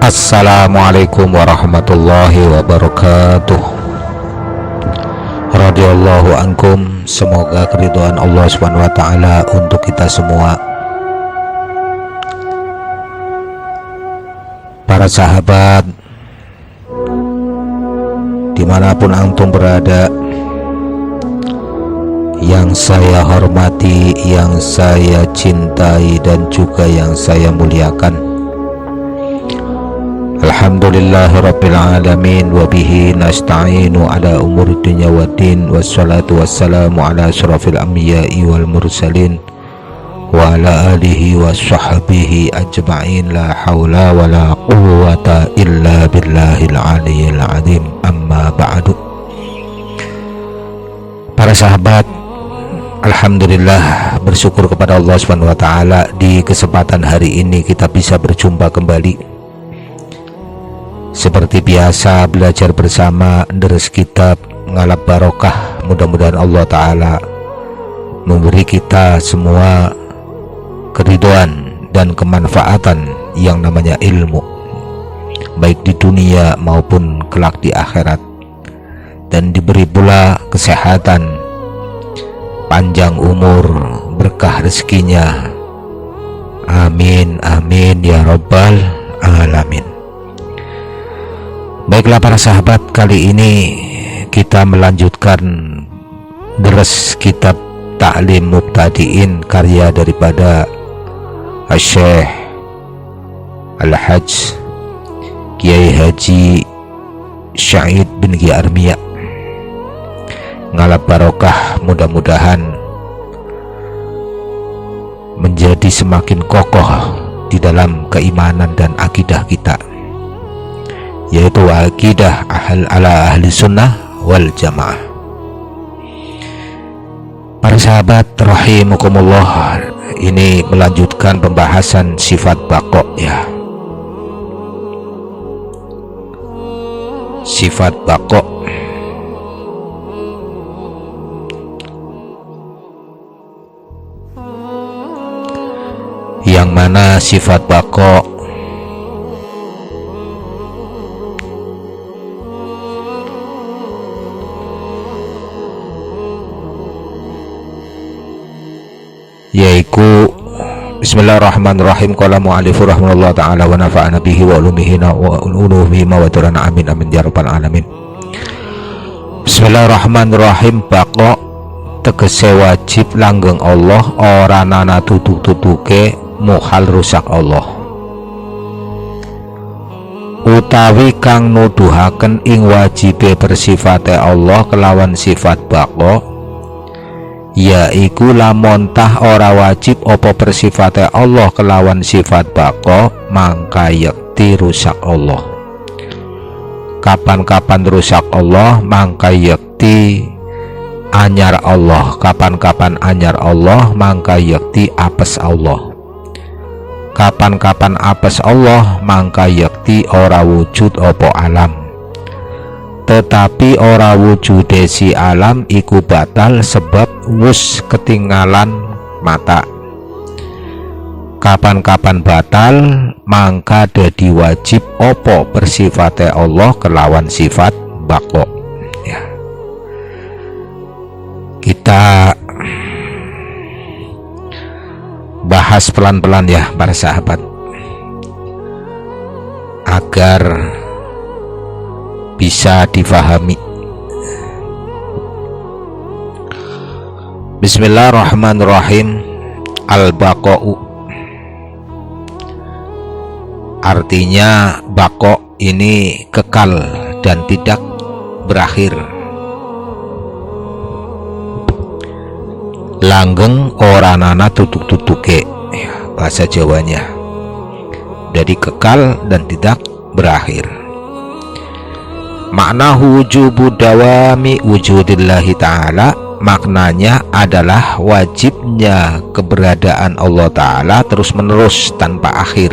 Assalamualaikum warahmatullahi wabarakatuh. Radhiyallahu ankum. Semoga keridhaan Allah Subhanahu wa taala untuk kita semua. Para sahabat, dimanapun antum berada, yang saya hormati, yang saya cintai, dan juga yang saya muliakan, alhamdulillahirabbil alamin, wa bihi nasta'inu ala umuri dunya waddin, wassalatu wassalamu ala asyrafil anbiya'i wal mursalin wa ala alihi wa sahbihi ajma'in, la haula wa la quwwata illa billahil aliyyil azim. Amma ba'du. Para sahabat, alhamdulillah, bersyukur kepada Allah Subhanahu wa taala, di kesempatan hari ini kita bisa berjumpa kembali. Seperti biasa, belajar bersama, deres kitab, ngalap barokah. Mudah-mudahan Allah Ta'ala memberi kita semua keridhaan dan kemanfaatan yang namanya ilmu, baik di dunia maupun kelak di akhirat, dan diberi pula kesehatan, panjang umur, berkah rezekinya. Amin, amin ya rabbal alamin. Baiklah para sahabat, kali ini kita melanjutkan deres kitab Ta'lim Mubtadi'in, karya daripada Syekh Al-Hajj Kiai Haji Syahid bin Ki Armia. Ngalap barokah, mudah-mudahan menjadi semakin kokoh di dalam keimanan dan akidah kita, yaitu akidah ala ahli sunnah wal jamaah. Para sahabat rahimakumullah, ini melanjutkan pembahasan sifat baqo ya. Sifat baqo yang mana sifat baqo yaitu bismillahirrahmanirrahim. Qala mu'allifu rahimahullah ta'ala wa nafa'ana bihi wa ulumihi wa ulumihi wa turana amin amin ya rabbal alamin. Bismillahirrahmanirrahim. Baqo tegese wajib langgeng Allah, ora nana tutuk-tutuke muhal rusak Allah, utawi kang nuduhaken ing wajibe bersifate Allah kelawan sifat baqo, yaiku lamun tah ora wajib apa bersifate Allah kelawan sifat baqo, mangka yakti rusak Allah. Kapan-kapan rusak Allah, mangka yakti anyar Allah. Kapan-kapan anyar Allah, mangka yakti apes Allah. Kapan-kapan apes Allah, mangka yakti ora wujud apa alam. Tetapi ora wujude si alam iku batal sebab wus ketinggalan mata. Kapan-kapan batal, mangka dadi wajib opo bersifate Allah kelawan sifat baqo ya. Kita bahas pelan-pelan ya para sahabat, agar bisa difahami. Bismillahirrahmanirrahim. Al-baqa'u artinya baqo ini kekal dan tidak berakhir. Langgeng ora nana tutuk-tutuke ya, bahasa Jawanya. Jadi kekal dan tidak berakhir. Makna wujubu dawami wujudillahi ta'ala, maknanya adalah wajibnya keberadaan Allah Ta'ala terus menerus tanpa akhir,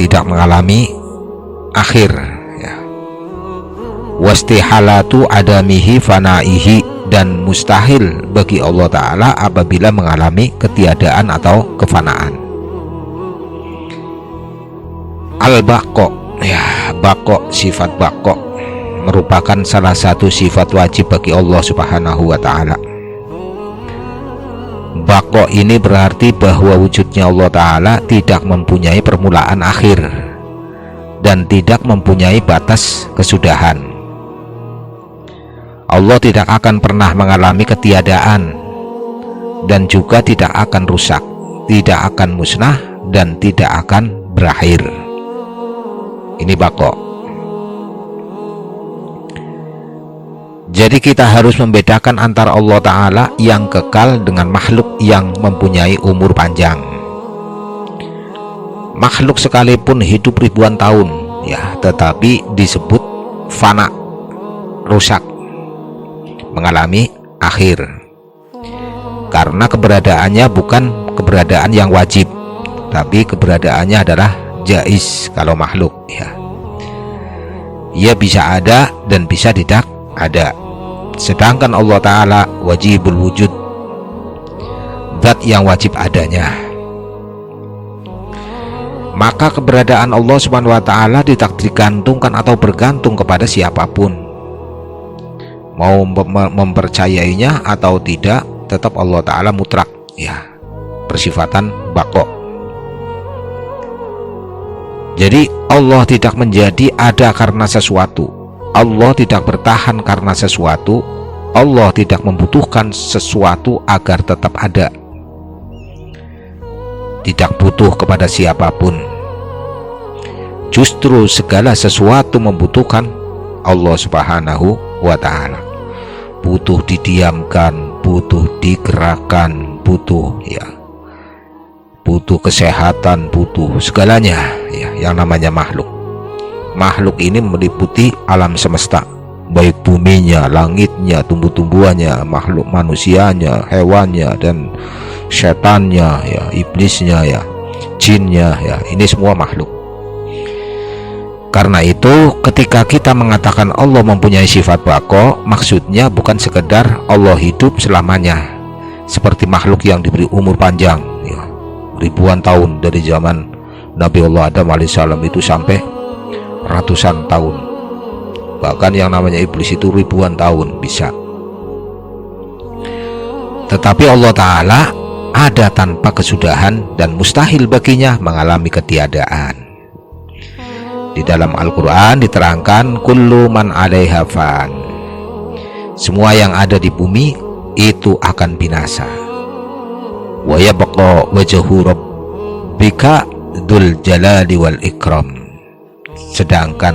tidak mengalami akhir ya. Wastihalatu adamihi fanaihi, dan mustahil bagi Allah Ta'ala apabila mengalami ketiadaan atau kefanaan. Al-Baqo, ya, baqo, sifat baqo merupakan salah satu sifat wajib bagi Allah Subhanahu wa Ta'ala. Baqo ini berarti bahwa wujudnya Allah Ta'ala tidak mempunyai permulaan akhir dan tidak mempunyai batas kesudahan. Allah tidak akan pernah mengalami ketiadaan dan juga tidak akan rusak, tidak akan musnah, dan tidak akan berakhir. Ini baqo. Jadi kita harus membedakan antara Allah Ta'ala yang kekal dengan makhluk yang mempunyai umur panjang. Makhluk sekalipun hidup ribuan tahun, ya, tetapi disebut fana, rusak, mengalami akhir, karena keberadaannya bukan keberadaan yang wajib, tapi keberadaannya adalah jaiz. Kalau makhluk, ya, ia bisa ada dan bisa tidak ada. Sedangkan Allah Ta'ala wajibul wujud, zat yang wajib adanya. Maka keberadaan Allah Subhanahu wa Ta'ala tidak digantungkan atau bergantung kepada siapapun, mau mempercayainya atau tidak, tetap Allah Ta'ala mutlak, ya, bersifatan baqo. Jadi Allah tidak menjadi ada karena sesuatu, Allah tidak bertahan karena sesuatu, Allah tidak membutuhkan sesuatu agar tetap ada, tidak butuh kepada siapapun. Justru segala sesuatu membutuhkan Allah Subhanahu wa Ta'ala. Butuh didiamkan, butuh digerakkan, butuh, ya, butuh kesehatan, butuh segalanya, ya, yang namanya makhluk. Makhluk ini meliputi alam semesta, baik buminya, langitnya, tumbuh-tumbuhannya, makhluk manusianya, hewannya, dan setannya, ya, iblisnya, ya, jinnya, ya, ini semua makhluk. Karena itu ketika kita mengatakan Allah mempunyai sifat baqo, maksudnya bukan sekedar Allah hidup selamanya seperti makhluk yang diberi umur panjang, ya, ribuan tahun, dari zaman Nabi Allah Adam alaihissalam itu sampai ratusan tahun, bahkan yang namanya iblis itu ribuan tahun bisa. Tetapi Allah Ta'ala ada tanpa kesudahan dan mustahil baginya mengalami ketiadaan. Di dalam Al-Quran diterangkan kullu man 'alaiha fan, semua yang ada di bumi itu akan binasa. Wa yabqa wajhu rabbika dzul jalali wal ikram, sedangkan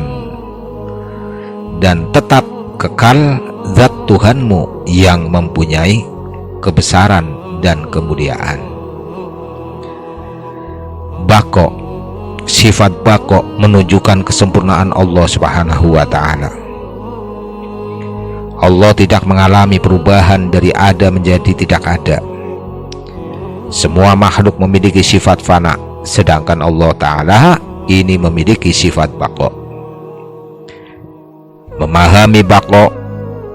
dan tetap kekal zat Tuhanmu yang mempunyai kebesaran dan kemuliaan. Baqo, sifat baqo menunjukkan kesempurnaan Allah Subhanahu wa Ta'ala. Allah tidak mengalami perubahan dari ada menjadi tidak ada. Semua makhluk memiliki sifat fana, sedangkan Allah Ta'ala ini memiliki sifat baqo. Memahami baqo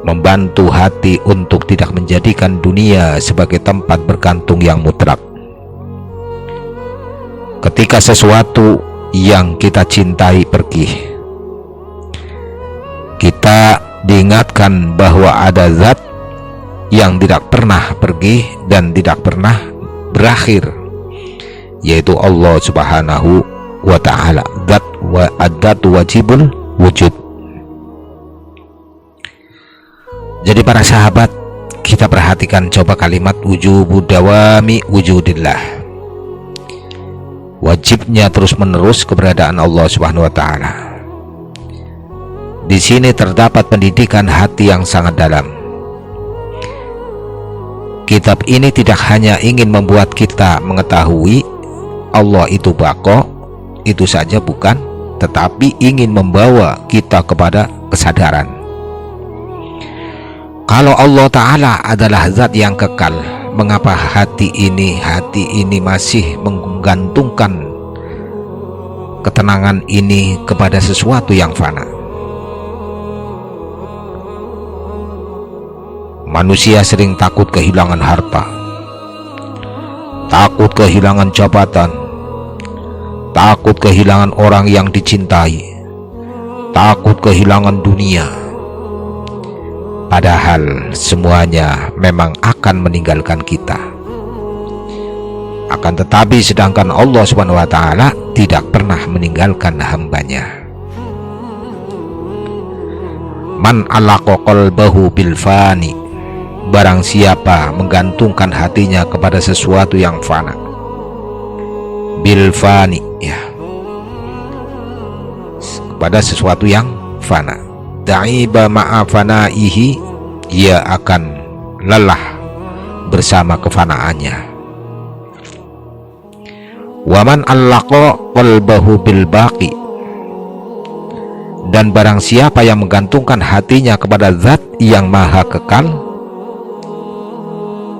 membantu hati untuk tidak menjadikan dunia sebagai tempat bergantung yang mutlak. Ketika sesuatu yang kita cintai pergi, kita diingatkan bahwa ada zat yang tidak pernah pergi dan tidak pernah berakhir, yaitu Allah Subhanahu wa Ta'ala, zat wa ad-dzat wajibul wujud. Jadi para sahabat, kita perhatikan coba kalimat wujubu dawami wujudillah, wajibnya terus-menerus keberadaan Allah Subhanahu wa Ta'ala. Di sini terdapat pendidikan hati yang sangat dalam. Kitab ini tidak hanya ingin membuat kita mengetahui Allah itu baqo, itu saja bukan, tetapi ingin membawa kita kepada kesadaran kalau Allah Ta'ala adalah zat yang kekal. Mengapa hati ini masih menggantungkan ketenangan ini kepada sesuatu yang fana? Manusia sering takut kehilangan harta, takut kehilangan jabatan, takut kehilangan orang yang dicintai, takut kehilangan dunia. Padahal semuanya memang akan meninggalkan kita. Akan tetapi sedangkan Allah Subhanahu wa Ta'ala tidak pernah meninggalkan hambanya. Man alaqa qalbahu bil fani, barang siapa menggantungkan hatinya kepada sesuatu yang fana. Bil fani, ya, kepada sesuatu yang fana. Da'iba ma'a fanaihi, ia akan lelah bersama kefanaannya. Waman allaqa qalbahu bil baqi, dan barang siapa yang menggantungkan hatinya kepada zat yang maha kekal,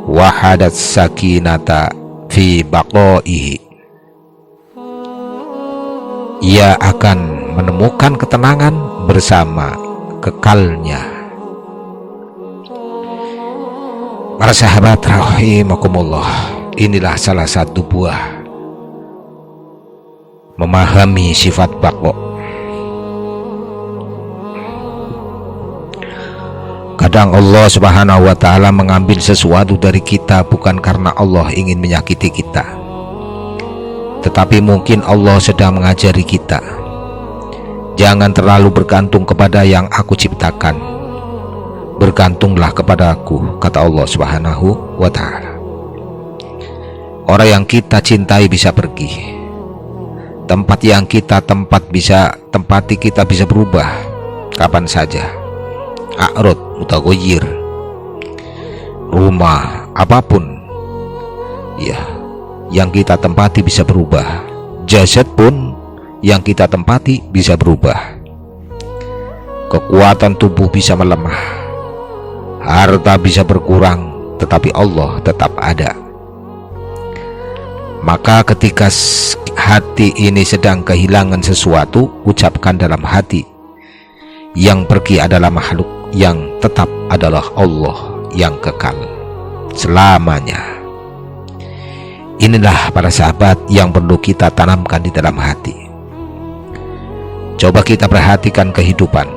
wahadat sakinata fi baqaihi, ia akan menemukan ketenangan bersama kekalnya. Para sahabat rahimakumullah, inilah salah satu buah memahami sifat baqa. Kadang Allah Subhanahu wa Ta'ala mengambil sesuatu dari kita bukan karena Allah ingin menyakiti kita, tetapi mungkin Allah sedang mengajari kita, jangan terlalu bergantung kepada yang aku ciptakan, bergantunglah kepada aku, kata Allah Subhanahu wa Ta'ala. Orang yang kita cintai bisa pergi, tempat yang kita tempati kita bisa berubah kapan saja. A'rad mutaghayyir, rumah apapun ya yang kita tempati bisa berubah. Jasad pun yang kita tempati bisa berubah. Kekuatan tubuh bisa melemah, harta bisa berkurang, tetapi Allah tetap ada. Maka ketika hati ini sedang kehilangan sesuatu, ucapkan dalam hati, yang pergi adalah makhluk, yang tetap adalah Allah yang kekal selamanya. Inilah para sahabat yang perlu kita tanamkan di dalam hati. Coba kita perhatikan kehidupan.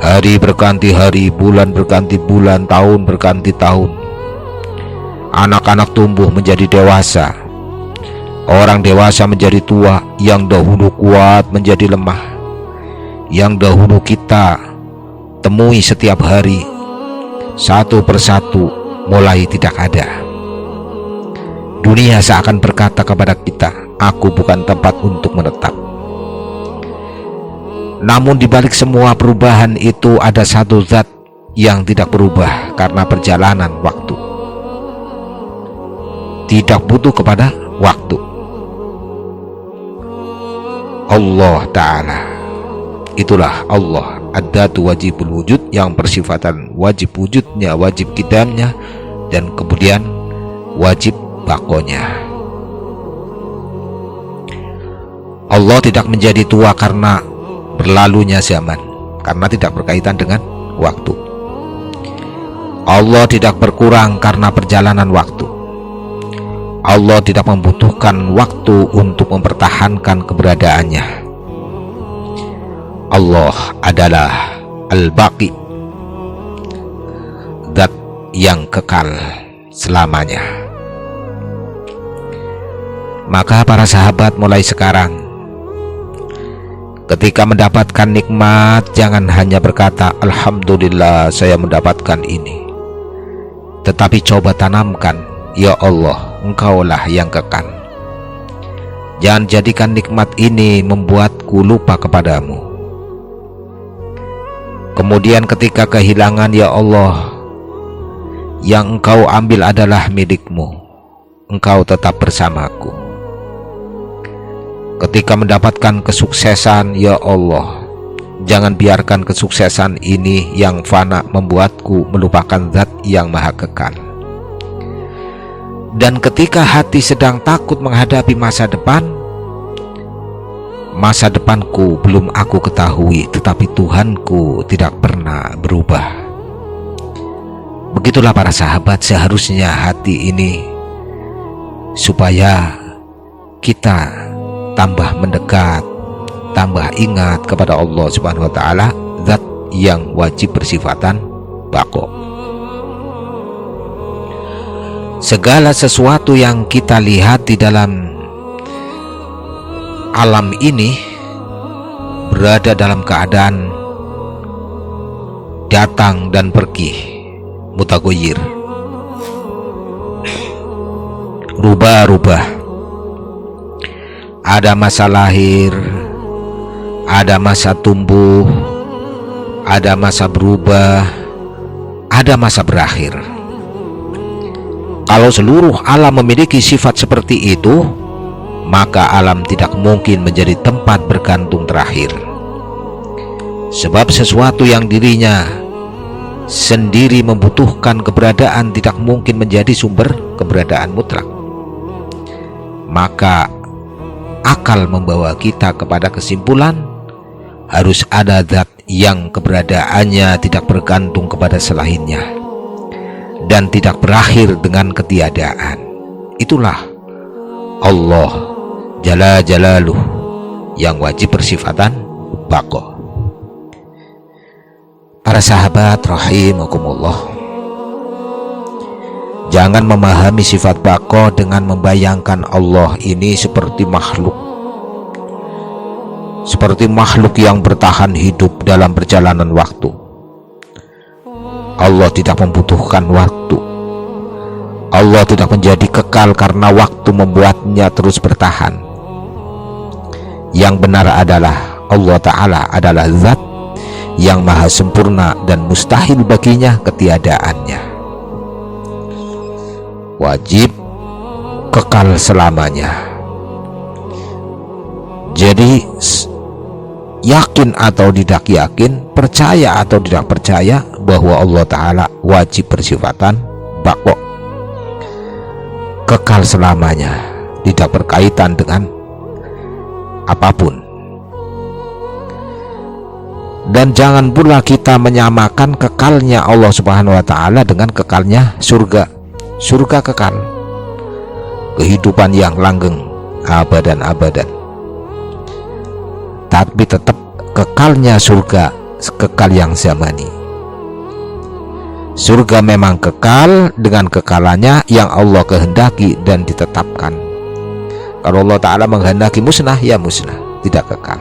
Hari berganti hari, bulan berganti bulan, tahun berganti tahun. Anak-anak tumbuh menjadi dewasa, orang dewasa menjadi tua, yang dahulu kuat menjadi lemah, yang dahulu kita temui setiap hari, satu persatu mulai tidak ada. Dunia seakan berkata kepada kita, aku bukan tempat untuk menetap. Namun di balik semua perubahan itu ada satu zat yang tidak berubah karena perjalanan waktu. Tidak butuh kepada waktu. Allah Ta'ala, itulah Allah, ad-datu wajibul wujud, yang persifatan wajib wujudnya, wajib kidamnya, dan kemudian wajib bakonya. Allah tidak menjadi tua karena berlalunya zaman, karena tidak berkaitan dengan waktu. Allah tidak berkurang karena perjalanan waktu. Allah tidak membutuhkan waktu untuk mempertahankan keberadaannya. Allah adalah Al-Baqi, zat yang kekal selamanya. Maka para sahabat, mulai sekarang ketika mendapatkan nikmat, jangan hanya berkata alhamdulillah saya mendapatkan ini, tetapi coba tanamkan, ya Allah, Engkaulah yang kekal. Jangan jadikan nikmat ini membuatku lupa kepadamu. Kemudian ketika kehilangan, ya Allah, yang Engkau ambil adalah milikmu, Engkau tetap bersamaku. Ketika mendapatkan kesuksesan, ya Allah, jangan biarkan kesuksesan ini yang fana membuatku melupakan zat yang maha kekal. Dan ketika hati sedang takut menghadapi masa depan, masa depanku belum aku ketahui, tetapi Tuhanku tidak pernah berubah. Begitulah para sahabat, seharusnya hati ini supaya kita tambah mendekat, tambah ingat kepada Allah Subhanahu wa taala, zat yang wajib bersifatan baqo. Segala sesuatu yang kita lihat di dalam alam ini berada dalam keadaan datang dan pergi, mutagoyir, rubah-rubah. Ada masa lahir, ada masa tumbuh, ada masa berubah, ada masa berakhir. Kalau seluruh alam memiliki sifat seperti itu, maka alam tidak mungkin menjadi tempat bergantung terakhir. Sebab sesuatu yang dirinya sendiri membutuhkan keberadaan tidak mungkin menjadi sumber keberadaan mutlak. Maka akal membawa kita kepada kesimpulan harus ada zat yang keberadaannya tidak bergantung kepada selainnya dan tidak berakhir dengan ketiadaan. Itulah Allah Jalla Jalaluh yang wajib bersifatan baqo. Para sahabat rahimakumullah, jangan memahami sifat baqo dengan membayangkan Allah ini seperti makhluk yang bertahan hidup dalam perjalanan waktu. Allah tidak membutuhkan waktu. Allah tidak menjadi kekal karena waktu membuatnya terus bertahan. Yang benar adalah Allah Ta'ala adalah zat yang maha sempurna dan mustahil baginya ketiadaannya. Wajib kekal selamanya. Jadi yakin atau tidak yakin, percaya atau tidak percaya bahwa Allah Ta'ala wajib bersifatan baqo, kekal selamanya, tidak berkaitan dengan apapun. Dan jangan pula kita menyamakan kekalnya Allah Subhanahu wa taala dengan kekalnya surga. Surga kekal, kehidupan yang langgeng abadan. Tapi tetap kekalnya surga kekal yang zamani. Surga memang kekal dengan kekalannya yang Allah kehendaki dan ditetapkan. Kalau Allah Ta'ala menghendaki musnah, ya musnah, tidak kekal.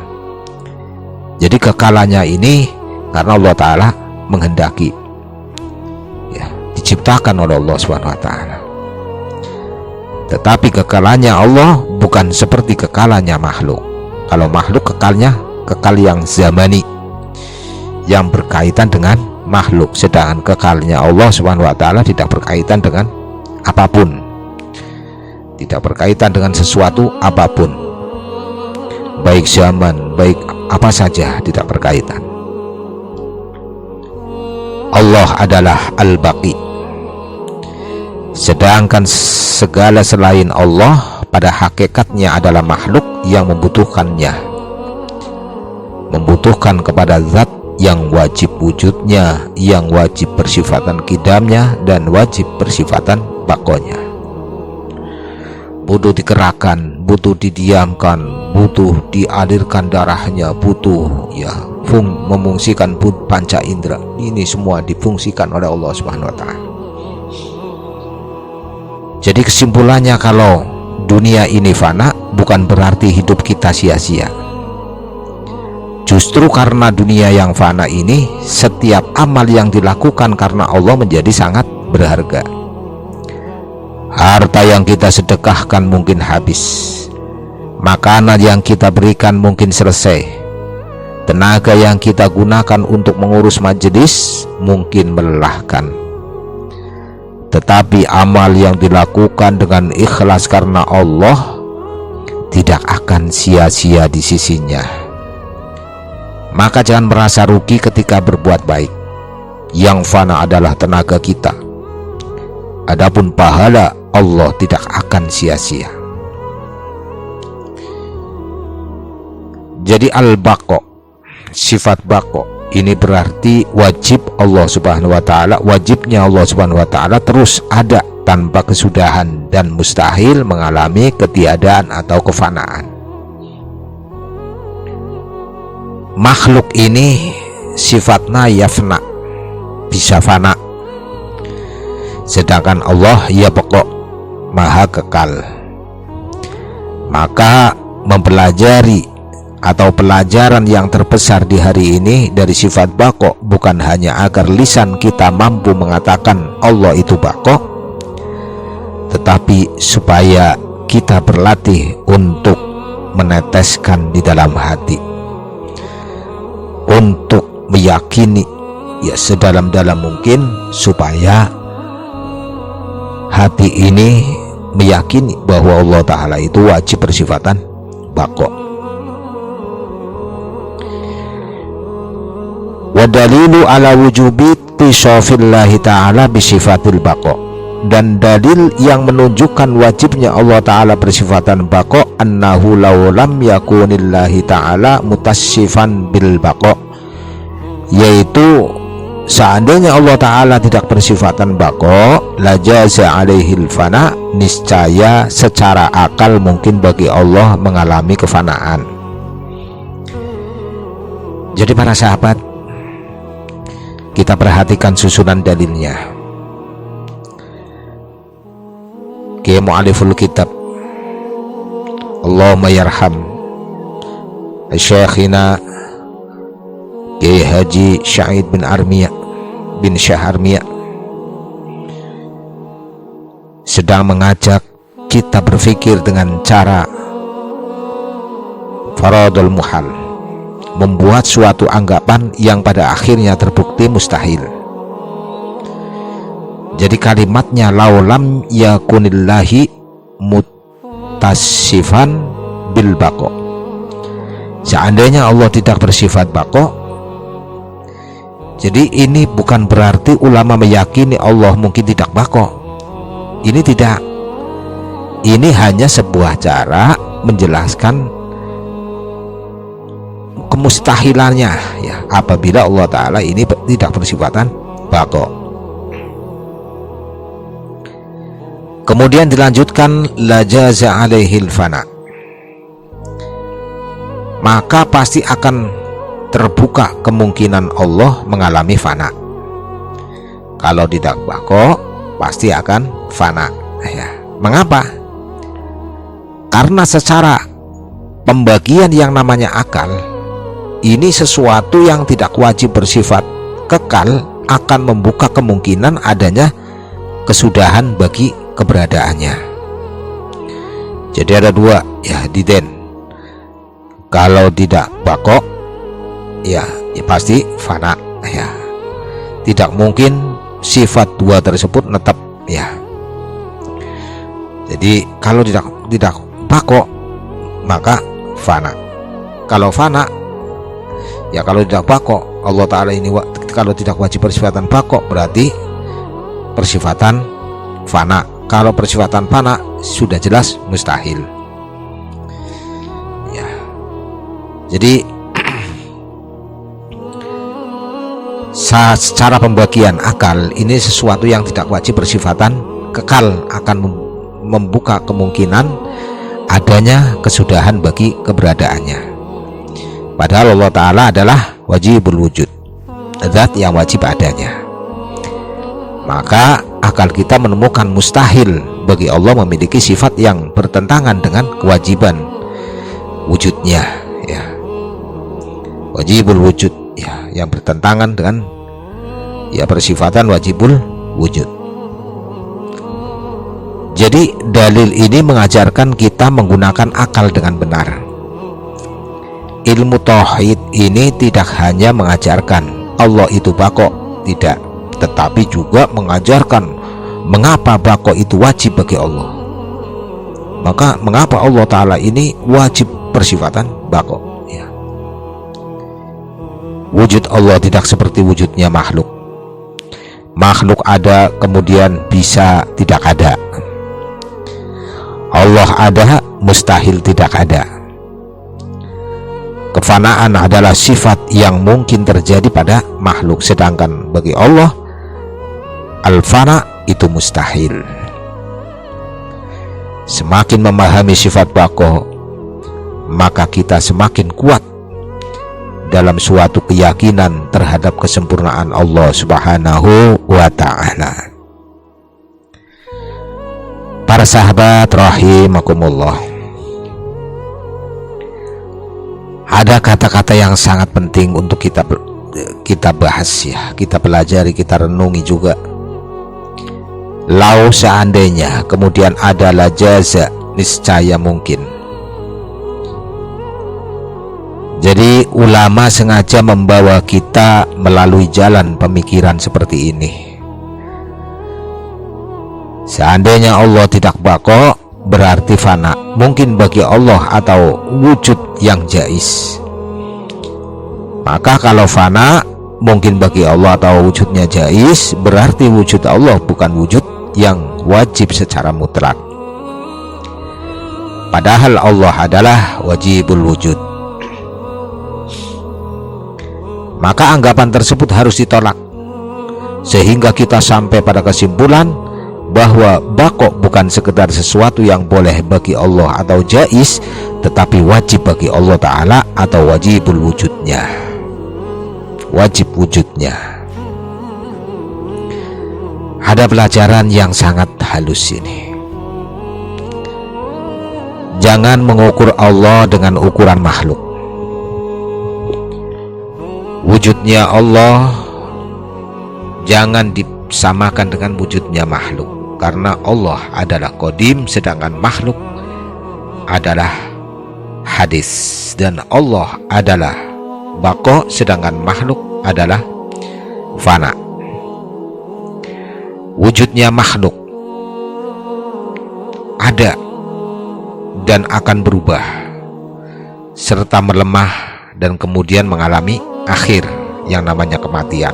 Jadi kekalannya ini karena Allah Ta'ala menghendaki, ya, diciptakan oleh Allah Subhanahu wa taala. Tetapi kekalannya Allah bukan seperti kekalannya makhluk. Kalau makhluk kekalnya kekal yang zamani, yang berkaitan dengan makhluk, sedangkan kekalnya Allah Subhanahu wa taala tidak berkaitan dengan apapun, tidak berkaitan dengan sesuatu apapun, baik zaman, baik apa saja, tidak berkaitan. Allah adalah Al-Baqi, sedangkan segala selain Allah pada hakikatnya adalah makhluk yang membutuhkan kepada zat yang wajib wujudnya, yang wajib bersifatan qidamnya dan wajib bersifatan baqonya. Butuh digerakkan, butuh didiamkan, butuh dialirkan darahnya, butuh memungsikan panca indera. Ini semua difungsikan oleh Allah Subhanahu wa taala. Jadi kesimpulannya, kalau dunia ini fana bukan berarti hidup kita sia-sia. Justru karena dunia yang fana ini, setiap amal yang dilakukan karena Allah menjadi sangat berharga. Harta yang kita sedekahkan mungkin habis, makanan yang kita berikan mungkin selesai, tenaga yang kita gunakan untuk mengurus majelis mungkin melelahkan. Tetapi amal yang dilakukan dengan ikhlas karena Allah tidak akan sia-sia di sisinya. Maka jangan merasa rugi ketika berbuat baik. Yang fana adalah tenaga kita, adapun pahala Allah tidak akan sia-sia. Jadi al-baqo, sifat baqo ini berarti wajib Allah Subhanahu wa taala, wajibnya Allah Subhanahu wa taala terus ada tanpa kesudahan dan mustahil mengalami ketiadaan atau kefanaan. makhluk ini sifatnya yafna, bisa fana, sedangkan Allah ya pokok, maha kekal. Maka mempelajari atau pelajaran yang terbesar di hari ini dari sifat bako bukan hanya agar lisan kita mampu mengatakan Allah itu bako, tetapi supaya kita berlatih untuk meneteskan di dalam hati, untuk meyakini ya sedalam-dalam mungkin, supaya hati ini meyakini bahwa Allah Ta'ala itu wajib bersifatan bako. Wa dalilu ala wujubi tisofillahi ta'ala bisifatil bako, dan dalil yang menunjukkan wajibnya Allah Ta'ala bersifatan bako, annahu law lam yakunillahi ta'ala mutassifan bil bako, yaitu seandainya Allah Ta'ala tidak bersifatan bako, lajaza alaihil fana, niscaya secara akal mungkin bagi Allah mengalami kefanaan. Jadi para sahabat, kita perhatikan susunan dalilnya. Kiai mu'aliful kitab, Allahumma yarham Syekhina Kiai Haji Syahid bin Armiya bin Syah Armiya sedang mengajak kita berpikir dengan cara faradul muhal, membuat suatu anggapan yang pada akhirnya terbukti mustahil. Jadi kalimatnya laulam yakunillahi mutasifan bil bako, seandainya Allah tidak bersifat bako, jadi ini bukan berarti ulama meyakini Allah mungkin tidak bako. Ini tidak. Ini hanya sebuah cara menjelaskan kemustahilannya ya, apabila Allah Ta'ala ini tidak bersifatan bako. Kemudian dilanjutkan lajaza alaihil fana, maka pasti akan terbuka kemungkinan Allah mengalami fana. Kalau tidak bako pasti akan fana ya. Mengapa? Karena secara pembagian yang namanya akal, ini sesuatu yang tidak wajib bersifat kekal akan membuka kemungkinan adanya kesudahan bagi keberadaannya. Jadi ada dua ya, diden. Kalau tidak bako ya pasti fana ya. Tidak mungkin sifat dua tersebut netap ya. Jadi kalau tidak bako maka fana. Kalau fana ya, kalau tidak bako Allah Ta'ala ini kalau tidak wajib bersifatan bako berarti persifatan fana. Kalau persifatan fana sudah jelas mustahil ya. Jadi secara pembagian akal ini sesuatu yang tidak wajib bersifatan kekal akan membuka kemungkinan adanya kesudahan bagi keberadaannya. Padahal Allah Ta'ala adalah wajibul wujud, zat yang wajib adanya. Maka akal kita menemukan mustahil bagi Allah memiliki sifat yang bertentangan dengan kewajiban wujudnya ya. Wajibul wujud ya, yang bertentangan dengan ya persifatan wajibul wujud. Jadi dalil ini mengajarkan kita menggunakan akal dengan benar. Ilmu tauhid ini tidak hanya mengajarkan Allah itu bako, tidak, tetapi juga mengajarkan mengapa bako itu wajib bagi Allah. Maka mengapa Allah Ta'ala ini wajib bersifatan bako ya. Wujud Allah tidak seperti wujudnya makhluk. Makhluk ada kemudian bisa tidak ada. Allah ada mustahil tidak ada. Kefanaan adalah sifat yang mungkin terjadi pada makhluk, sedangkan bagi Allah al-fana itu mustahil. Semakin memahami sifat bako, maka kita semakin kuat dalam suatu keyakinan terhadap kesempurnaan Allah Subhanahu wa Ta'ala. Para sahabat rahimakumullah, ada kata-kata yang sangat penting untuk kita bahas ya, kita pelajari, kita renungi juga. Lau seandainya kemudian adalah jaza, niscaya mungkin. Jadi ulama sengaja membawa kita melalui jalan pemikiran seperti ini. Seandainya Allah tidak baqo, berarti fana, mungkin bagi Allah atau wujud yang jaiz. Maka kalau fana mungkin bagi Allah atau wujudnya jaiz, berarti wujud Allah bukan wujud yang wajib secara mutlak. Padahal Allah adalah wajibul wujud. Maka anggapan tersebut harus ditolak, sehingga kita sampai pada kesimpulan bahwa baqo bukan sekedar sesuatu yang boleh bagi Allah atau jaiz, tetapi wajib bagi Allah Ta'ala atau wajibul wujudnya, wajib wujudnya. Ada pelajaran yang sangat halus ini. Jangan mengukur Allah dengan ukuran makhluk. Wujudnya Allah jangan disamakan dengan wujudnya makhluk, karena Allah adalah qadim sedangkan makhluk adalah hadis, dan Allah adalah baqo sedangkan makhluk adalah fana. Wujudnya makhluk ada dan akan berubah serta melemah dan kemudian mengalami akhir yang namanya kematian.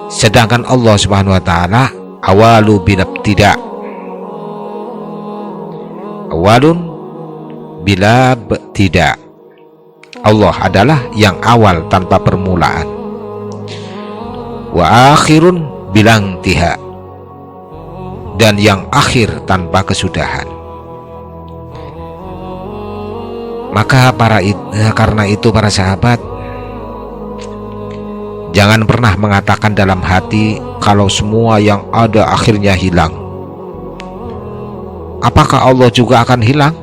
Sedangkan Allah Subhanahu wa Ta'ala awalu binabtida, awalun bila tidak. Allah adalah yang awal tanpa permulaan, wa akhirun bilang tiha, dan yang akhir tanpa kesudahan. Maka karena itu para sahabat, jangan pernah mengatakan dalam hati kalau semua yang ada akhirnya hilang. Apakah Allah juga akan hilang?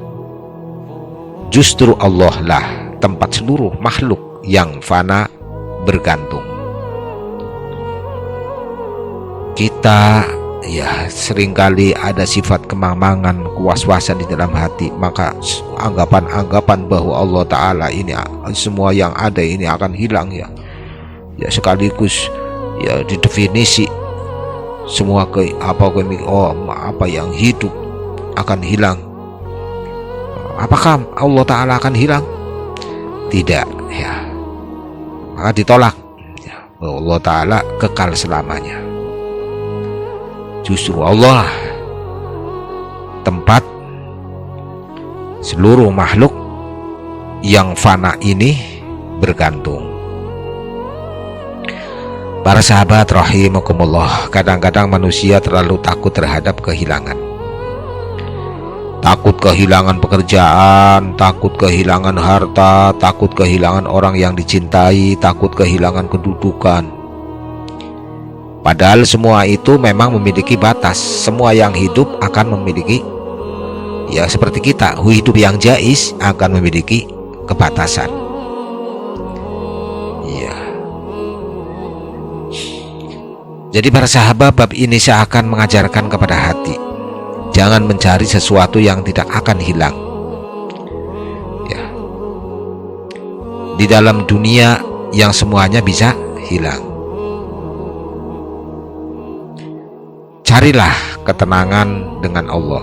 Justru Allah lah tempat seluruh makhluk yang fana bergantung. Kita ya seringkali ada sifat kemamangan, kuas-kuasan di dalam hati, maka anggapan-anggapan bahwa Allah Ta'ala ini semua yang ada ini akan hilang ya sekaligus ya didefinisi semua apa yang hidup akan hilang. Apakah Allah Ta'ala akan hilang? Tidak ya, maka ditolak ya, bahwa Allah Ta'ala kekal selamanya. Justru Allah tempat seluruh makhluk yang fana ini bergantung. Para sahabat rahimakumullah, kadang-kadang manusia terlalu takut terhadap kehilangan. Takut kehilangan pekerjaan, takut kehilangan harta, takut kehilangan orang yang dicintai, takut kehilangan kedudukan. Padahal semua itu memang memiliki batas. Semua yang hidup akan memiliki, ya seperti kita, hidup yang jaiz akan memiliki kebatasan. Ya. Jadi para sahabat, bab ini seakan mengajarkan kepada hati, jangan mencari sesuatu yang tidak akan hilang. Ya. Di dalam dunia yang semuanya bisa hilang. Carilah ketenangan dengan Allah.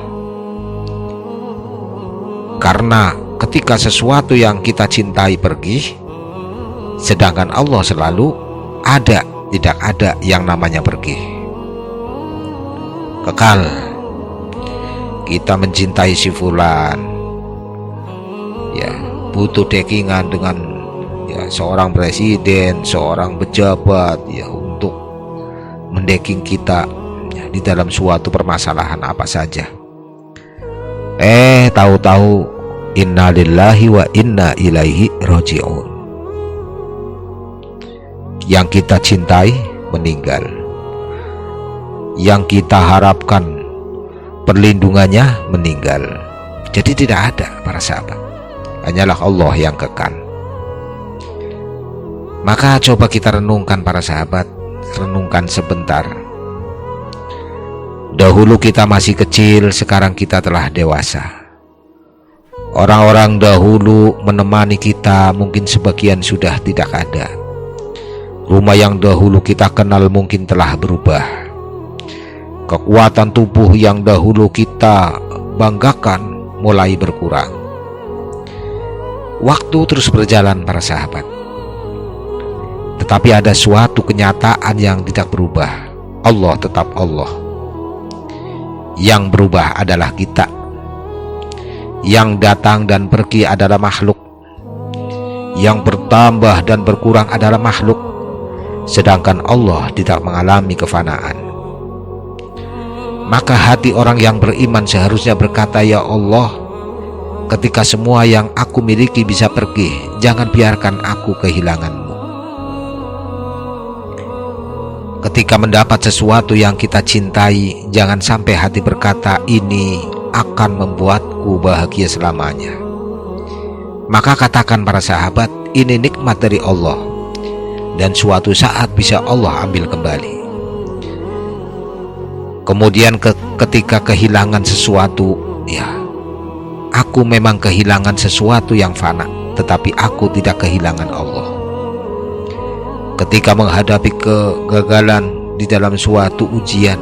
Karena ketika sesuatu yang kita cintai pergi, sedangkan Allah selalu ada, tidak ada yang namanya pergi, kekal. Kita mencintai si fulan, ya butuh dekingan dengan ya seorang presiden, seorang pejabat ya untuk mendeking kita di dalam suatu permasalahan apa saja. Tahu-tahu Inna lillahi wa inna ilaihi raji'un. Yang kita cintai meninggal, yang kita harapkan perlindungannya meninggal. Jadi tidak ada para sahabat, hanyalah Allah yang kekal. Maka coba kita renungkan para sahabat, renungkan sebentar. Dahulu kita masih kecil, sekarang kita telah dewasa. Orang-orang dahulu menemani kita, mungkin sebagian sudah tidak ada. Rumah yang dahulu kita kenal mungkin telah berubah. Kekuatan tubuh yang dahulu kita banggakan mulai berkurang. Waktu terus berjalan para sahabat, tetapi ada suatu kenyataan yang tidak berubah. Allah tetap Allah. Yang berubah adalah kita. Yang datang dan pergi adalah makhluk. Yang bertambah dan berkurang adalah makhluk. Sedangkan Allah tidak mengalami kefanaan. Maka hati orang yang beriman seharusnya berkata, ya Allah, ketika semua yang aku miliki bisa pergi, jangan biarkan aku kehilangan-Mu. Ketika mendapat sesuatu yang kita cintai, jangan sampai hati berkata, ini akan membuatku bahagia selamanya. Maka katakan para sahabat, ini nikmat dari Allah, dan suatu saat bisa Allah ambil kembali. Kemudian ketika kehilangan sesuatu, ya, aku memang kehilangan sesuatu yang fana, tetapi aku tidak kehilangan Allah. Ketika menghadapi kegagalan di dalam suatu ujian,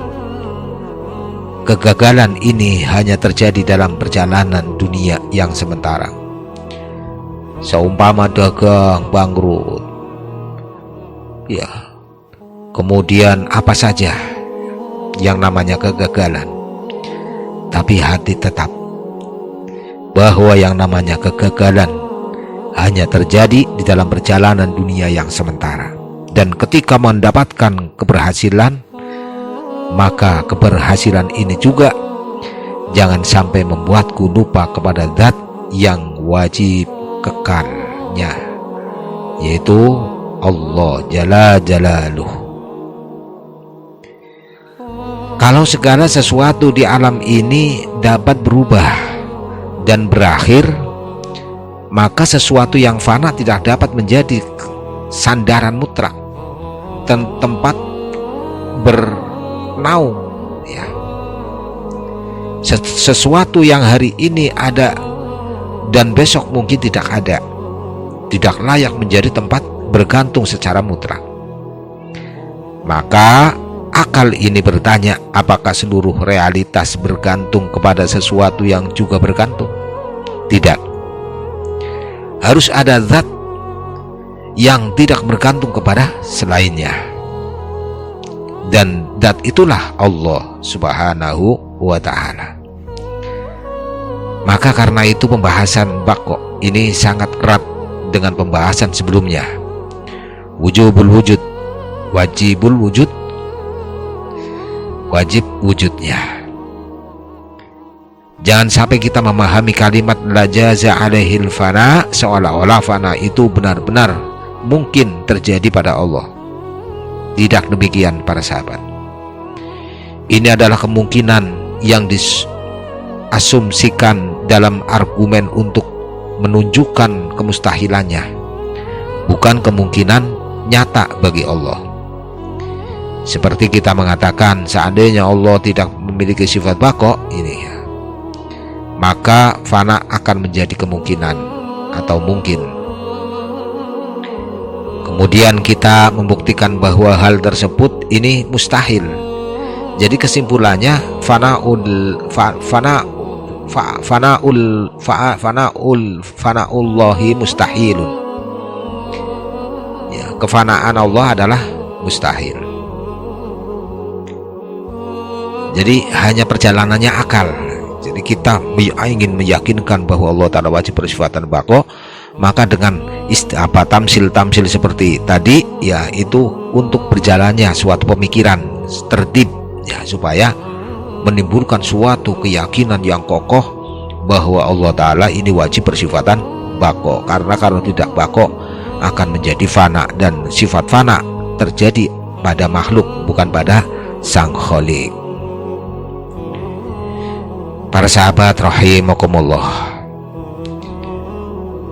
kegagalan ini hanya terjadi dalam perjalanan dunia yang sementara. Seumpama dagang bangkrut, ya, kemudian apa saja yang namanya kegagalan, tapi hati tetap bahwa yang namanya kegagalan hanya terjadi di dalam perjalanan dunia yang sementara. Dan ketika mendapatkan keberhasilan, maka keberhasilan ini juga jangan sampai membuatku lupa kepada zat yang wajib kekalnya, yaitu Allah Jalla Jalaluh. Kalau segala sesuatu di alam ini dapat berubah dan berakhir, maka sesuatu yang fana tidak dapat menjadi sandaran mutlak dan tempat bernaung, ya. Sesuatu yang hari ini ada dan besok mungkin tidak ada, tidak layak menjadi tempat bergantung secara mutlak. Maka akal ini bertanya, apakah seluruh realitas bergantung kepada sesuatu yang juga bergantung? Tidak. Harus ada zat yang tidak bergantung kepada selainnya, dan zat itulah Allah Subhanahu wa ta'ala. Maka karena itu pembahasan baqo ini sangat erat dengan pembahasan sebelumnya. Wujubul wujud, wajibul wujud, wajib wujudnya. Jangan sampai kita memahami kalimat la jaza alaihil fana seolah-olah fana itu benar-benar mungkin terjadi pada Allah. Tidak demikian para sahabat. Ini adalah kemungkinan yang diasumsikan dalam argumen untuk menunjukkan kemustahilannya, bukan kemungkinan nyata bagi Allah. Seperti kita mengatakan, seandainya Allah tidak memiliki sifat baqo ini, maka fana akan menjadi kemungkinan atau mungkin. Kemudian kita membuktikan bahwa hal tersebut ini mustahil. Jadi kesimpulannya fanaullahi mustahilun. Ya, kefanaan Allah adalah mustahil. Jadi hanya perjalanannya akal. Jadi kita ingin meyakinkan bahwa Allah Ta'ala wajib bersifatan baqo, maka dengan tamsil seperti tadi, ya, itu untuk berjalannya suatu pemikiran tertib, ya, supaya menimbulkan suatu keyakinan yang kokoh bahwa Allah Ta'ala ini wajib bersifatan bako, karena kalau tidak bako akan menjadi fana, dan sifat fana terjadi pada makhluk, bukan pada sang Khalik. Para sahabat rahimakumullah,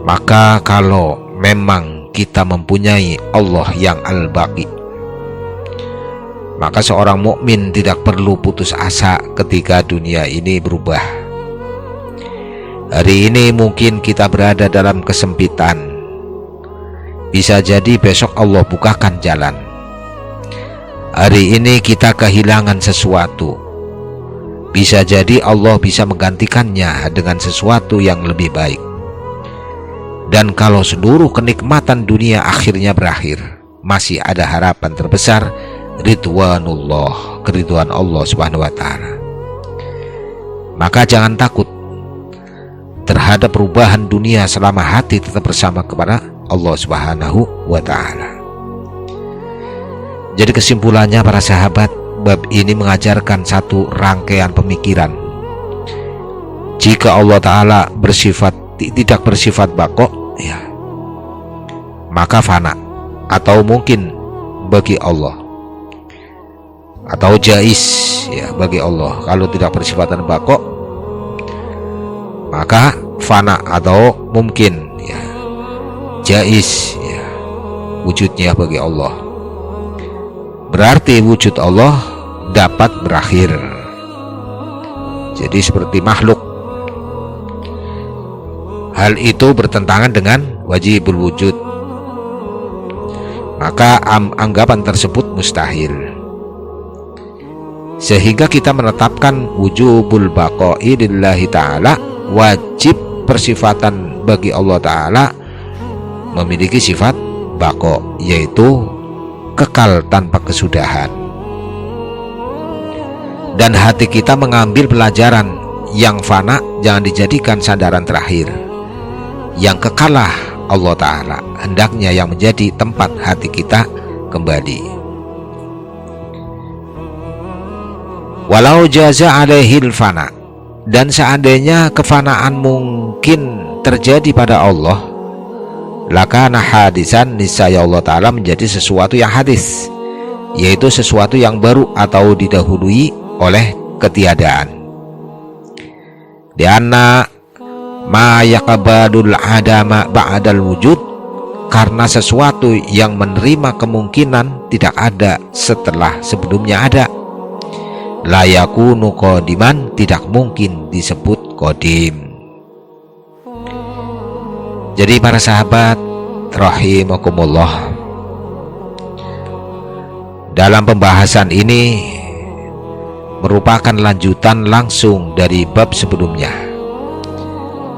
maka kalau memang kita mempunyai Allah yang Al-Baqi, maka seorang mukmin tidak perlu putus asa ketika dunia ini berubah. Hari ini mungkin kita berada dalam kesempitan, bisa jadi besok Allah bukakan jalan. Hari ini kita kehilangan sesuatu, bisa jadi Allah bisa menggantikannya dengan sesuatu yang lebih baik. Dan kalau seluruh kenikmatan dunia akhirnya berakhir, masih ada harapan terbesar, ridwanullah, keridhaan Allah Subhanahu wa Ta'ala. Maka jangan takut terhadap perubahan dunia selama hati tetap bersama kepada Allah Subhanahu wa Ta'ala. Jadi kesimpulannya para sahabat, bab ini mengajarkan satu rangkaian pemikiran. Jika Allah Ta'ala tidak bersifat bako, ya, maka fana, atau mungkin bagi Allah, atau jais, ya, bagi Allah. Kalau tidak bersifatan bako, maka fana atau mungkin, ya, jais, ya, wujudnya bagi Allah. Berarti wujud Allah dapat berakhir. Jadi seperti makhluk, hal itu bertentangan dengan wajibul wujud, maka anggapan tersebut mustahil. Sehingga kita menetapkan wujubul baqa'i lillahi ta'ala, wajib persifatan bagi Allah Ta'ala memiliki sifat baqo, yaitu kekal tanpa kesudahan. Dan hati kita mengambil pelajaran yang fana jangan dijadikan sandaran terakhir. Yang kekalah Allah Ta'ala hendaknya yang menjadi tempat hati kita kembali. Walau jaza alaihil fana, dan seandainya kefanaan mungkin terjadi pada Allah, lakana hadisan, niscaya Allah Ta'ala menjadi sesuatu yang hadis, yaitu sesuatu yang baru atau didahului oleh ketiadaan. Dianna ma yaqbadul adama ba'dal wujud, karena sesuatu yang menerima kemungkinan tidak ada setelah sebelumnya ada. La yakunu qadiman, tidak mungkin disebut qadim. Jadi para sahabat rahimakumullah, dalam pembahasan ini merupakan lanjutan langsung dari bab sebelumnya.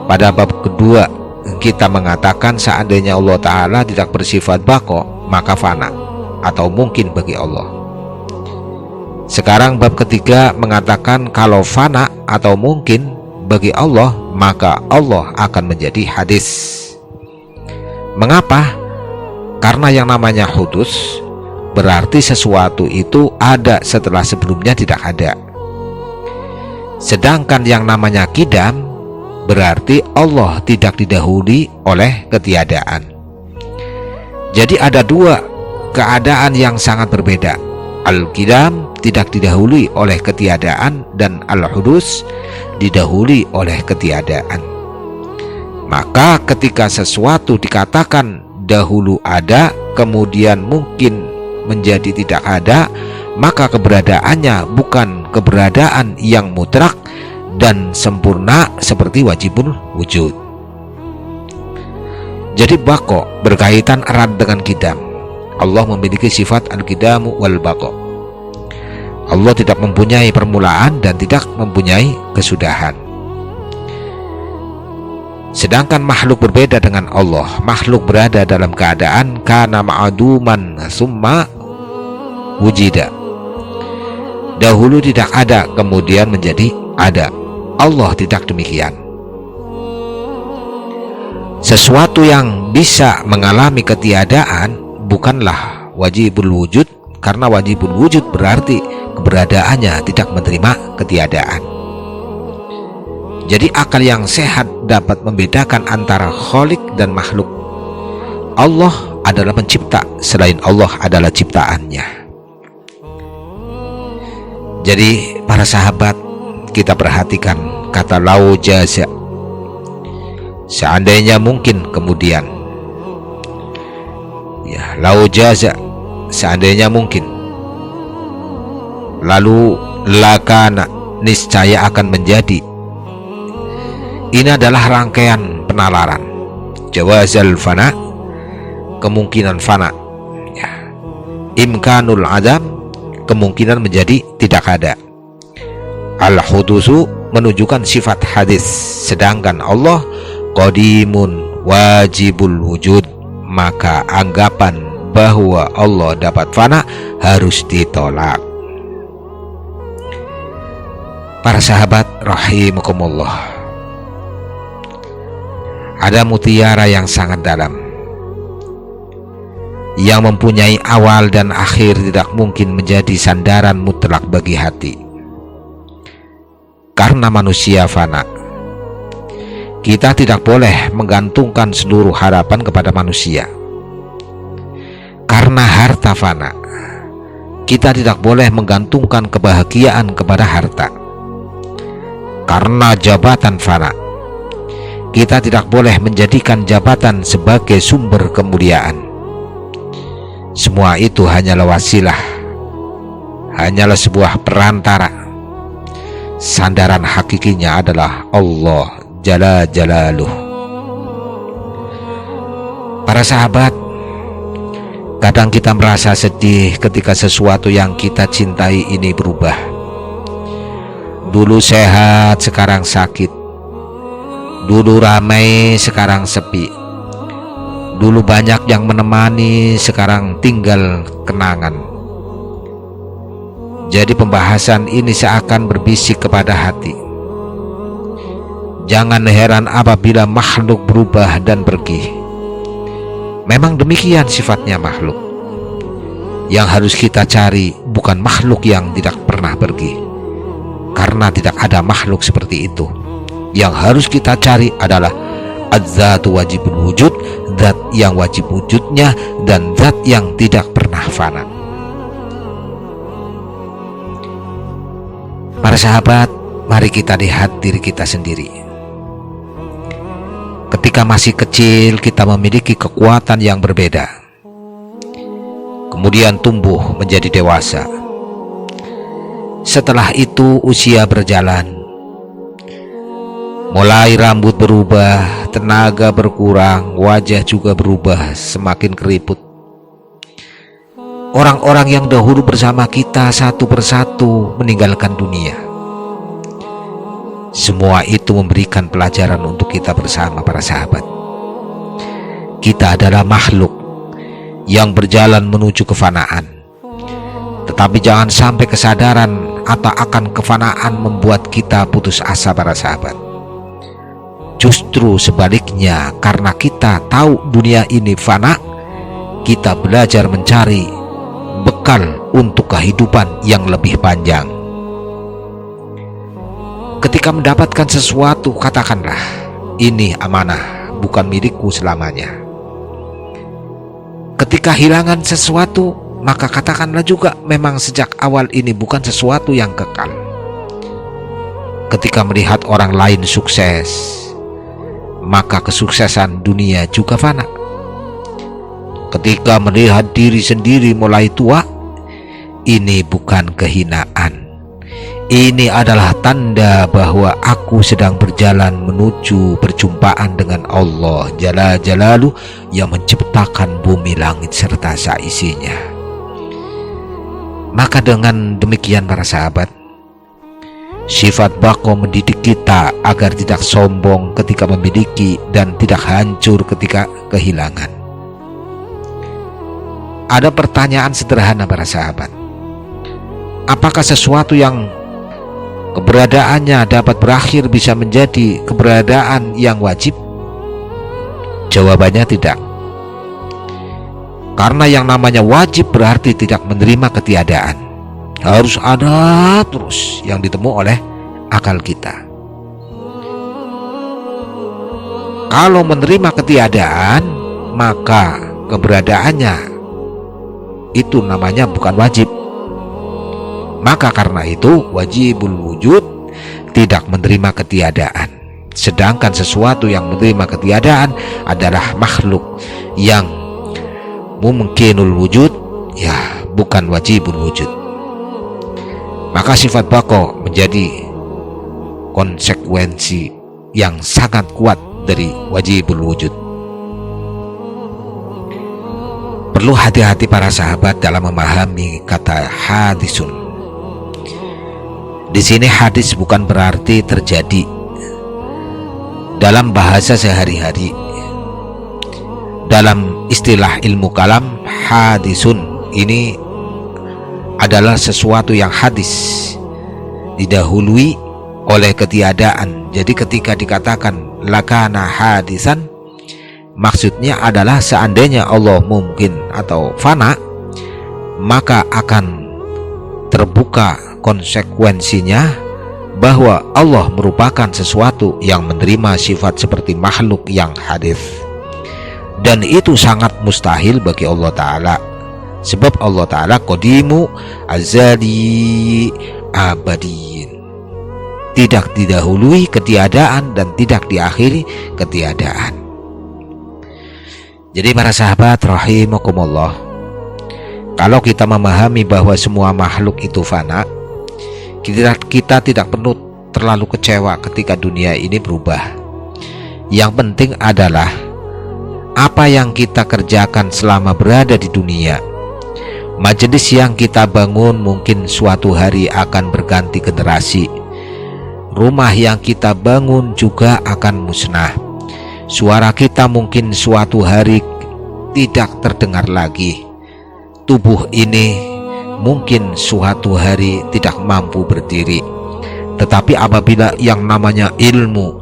Pada bab kedua kita mengatakan seandainya Allah Ta'ala tidak bersifat bako, maka fana atau mungkin bagi Allah. Sekarang bab ketiga mengatakan kalau fana atau mungkin bagi Allah, maka Allah akan menjadi hadis. Mengapa? Karena yang namanya hudus berarti sesuatu itu ada setelah sebelumnya tidak ada. Sedangkan yang namanya kidam berarti Allah tidak didahului oleh ketiadaan. Jadi ada dua keadaan yang sangat berbeda. Al-Qidam tidak didahului oleh ketiadaan, dan Al-Hudus didahului oleh ketiadaan. Maka ketika sesuatu dikatakan dahulu ada, kemudian mungkin menjadi tidak ada, maka keberadaannya bukan keberadaan yang mutlak dan sempurna seperti wajibul wujud. Jadi bako berkaitan erat dengan qidam. Allah memiliki sifat al-qidamu wal baqo. Allah tidak mempunyai permulaan dan tidak mempunyai kesudahan. Sedangkan makhluk berbeda dengan Allah. Makhluk berada dalam keadaan kana ma'aduman summa wujida. Dahulu tidak ada, kemudian menjadi ada. Allah tidak demikian. Sesuatu yang bisa mengalami ketiadaan bukanlah wajibul wujud, karena wajibul wujud berarti keberadaannya tidak menerima ketiadaan. Jadi akal yang sehat dapat membedakan antara khalik dan makhluk. Allah adalah pencipta, selain Allah adalah ciptaannya. Jadi para sahabat, kita perhatikan kata lau jaza. Seandainya mungkin, kemudian ya, lau jaza, seandainya mungkin, lalu lakana, niscaya akan menjadi. Ini adalah rangkaian penalaran. Jawazal fana, kemungkinan fana ya. Imkanul adam, kemungkinan menjadi tidak ada. Al-hudusu menunjukkan sifat hadis, sedangkan Allah qadimun wajibul wujud, maka anggapan bahwa Allah dapat fana harus ditolak. Para sahabat rahimakumullah, ada mutiara yang sangat dalam, yang mempunyai awal dan akhir, tidak mungkin menjadi sandaran mutlak bagi hati. Karena manusia fana, kita tidak boleh menggantungkan seluruh harapan kepada manusia. Karena harta fana, kita tidak boleh menggantungkan kebahagiaan kepada harta. Karena jabatan fana, kita tidak boleh menjadikan jabatan sebagai sumber kemuliaan. Semua itu hanyalah wasilah, hanyalah sebuah perantara. Sandaran hakikinya adalah Allah Jalla Jalaluh. Para sahabat, kadang kita merasa sedih ketika sesuatu yang kita cintai ini berubah. Dulu sehat, sekarang sakit. Dulu ramai, sekarang sepi. Dulu banyak yang menemani, sekarang tinggal kenangan. Jadi pembahasan ini seakan berbisik kepada hati. Jangan heran apabila makhluk berubah dan pergi. Memang demikian sifatnya makhluk. Yang harus kita cari bukan makhluk yang tidak pernah pergi, karena tidak ada makhluk seperti itu. Yang harus kita cari adalah az-zatu wajibul wujud, zat yang wajib wujudnya dan zat yang tidak pernah fana. Para sahabat, mari kita lihat diri kita sendiri. Ketika masih kecil, kita memiliki kekuatan yang berbeda. Kemudian tumbuh menjadi dewasa. Setelah itu usia berjalan. Mulai rambut berubah, tenaga berkurang, wajah juga berubah, semakin keriput. Orang-orang yang dahulu bersama kita satu persatu meninggalkan dunia. Semua itu memberikan pelajaran untuk kita bersama para sahabat. Kita adalah makhluk yang berjalan menuju kefanaan. Tetapi jangan sampai kesadaran atau akan kefanaan membuat kita putus asa para sahabat. Justru sebaliknya, karena kita tahu dunia ini fana, kita belajar mencari bekal untuk kehidupan yang lebih panjang. Ketika mendapatkan sesuatu, katakanlah, ini amanah, bukan milikku selamanya. Ketika kehilangan sesuatu, maka katakanlah juga, memang sejak awal ini bukan sesuatu yang kekal. Ketika melihat orang lain sukses, maka kesuksesan dunia juga fana. Ketika melihat diri sendiri mulai tua, ini bukan kehinaan. Ini adalah tanda bahwa aku sedang berjalan menuju perjumpaan dengan Allah Jalla Jalaluh yang menciptakan bumi, langit serta seisinya. Maka dengan demikian para sahabat, sifat baqo mendidik kita agar tidak sombong ketika memiliki dan tidak hancur ketika kehilangan. Ada pertanyaan sederhana para sahabat. Apakah sesuatu yang keberadaannya dapat berakhir bisa menjadi keberadaan yang wajib? Jawabannya tidak. Karena yang namanya wajib berarti tidak menerima ketiadaan. Harus ada terus yang ditemu oleh akal kita. Kalau menerima ketiadaan, maka keberadaannya itu namanya bukan wajib. Maka karena itu wajibul wujud tidak menerima ketiadaan. Sedangkan sesuatu yang menerima ketiadaan adalah makhluk yang mumkinul wujud, ya bukan wajibul wujud. Maka sifat baqo menjadi konsekuensi yang sangat kuat dari wajibul wujud. Perlu hati-hati para sahabat dalam memahami kata hadisun. Di sini hadis bukan berarti terjadi dalam bahasa sehari-hari. Dalam istilah ilmu kalam, hadisun ini adalah sesuatu yang hadis, didahului oleh ketiadaan. Jadi ketika dikatakan lakana hadisan, maksudnya adalah seandainya Allah mungkin atau fana, maka akan terbuka konsekuensinya bahwa Allah merupakan sesuatu yang menerima sifat seperti makhluk yang hadis. Dan itu sangat mustahil bagi Allah Ta'ala, sebab Allah Ta'ala qadimu azali abadiin, tidak didahului ketiadaan dan tidak diakhiri ketiadaan. Jadi para sahabat rahimakumullah, kalau kita memahami bahwa semua makhluk itu fana, kita tidak perlu terlalu kecewa ketika dunia ini berubah. Yang penting adalah apa yang kita kerjakan selama berada di dunia. Majelis yang kita bangun mungkin suatu hari akan berganti generasi. Rumah yang kita bangun juga akan musnah. Suara kita mungkin suatu hari tidak terdengar lagi. Tubuh ini mungkin suatu hari tidak mampu berdiri. Tetapi apabila yang namanya ilmu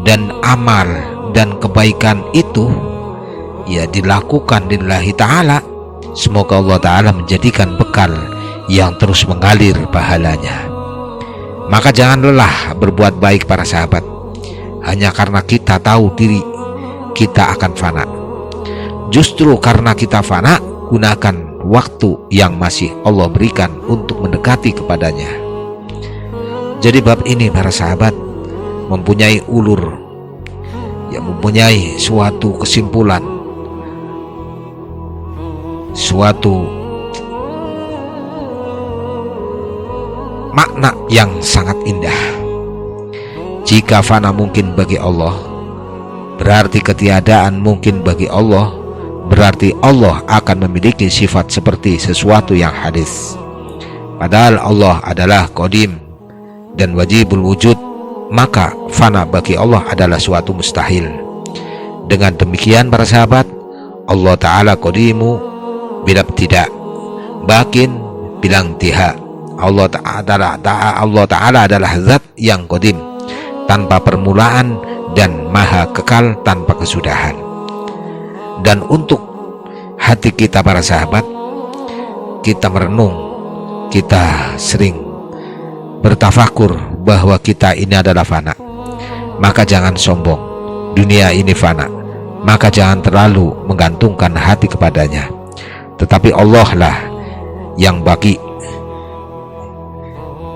dan amal dan kebaikan itu ya dilakukan lillahi ta'ala, semoga Allah Ta'ala menjadikan bekal yang terus mengalir pahalanya. Maka jangan lelah berbuat baik para sahabat, hanya karena kita tahu diri kita akan fana. Justru karena kita fana, gunakan waktu yang masih Allah berikan untuk mendekati kepadanya. Jadi bab ini para sahabat mempunyai ulur, yang mempunyai suatu kesimpulan, suatu makna yang sangat indah. Jika fana mungkin bagi Allah, berarti ketiadaan mungkin bagi Allah, berarti Allah akan memiliki sifat seperti sesuatu yang hadis. Padahal Allah adalah qadim dan wajibul wujud, maka fana bagi Allah adalah suatu mustahil. Dengan demikian para sahabat, Allah Ta'ala qadimu bila tidak, bakin bilang tiha. Allah Ta'ala adalah zat yang qadim, tanpa permulaan dan maha kekal tanpa kesudahan. Dan untuk hati kita para sahabat, kita merenung, kita sering bertafakur bahwa kita ini adalah fana. Maka jangan sombong, dunia ini fana. Maka jangan terlalu menggantungkan hati kepadanya, tetapi Allah lah yang baki.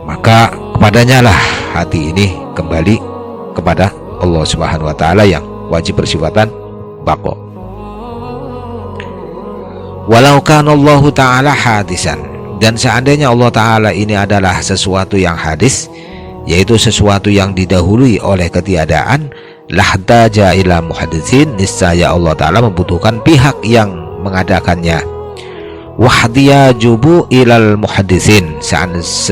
Maka kepadanya lah hati ini kembali kepada Allah Subhanahu wa Ta'ala yang wajib bersifatan baqo. Walau kana Allah Ta'ala hadisan, dan seandainya Allah Ta'ala ini adalah sesuatu yang hadis, yaitu sesuatu yang didahului oleh ketiadaan, lahtaja ila muhaditsin, niscaya Allah Ta'ala membutuhkan pihak yang mengadakannya. Wahdiyajubu ilal muhaditsin,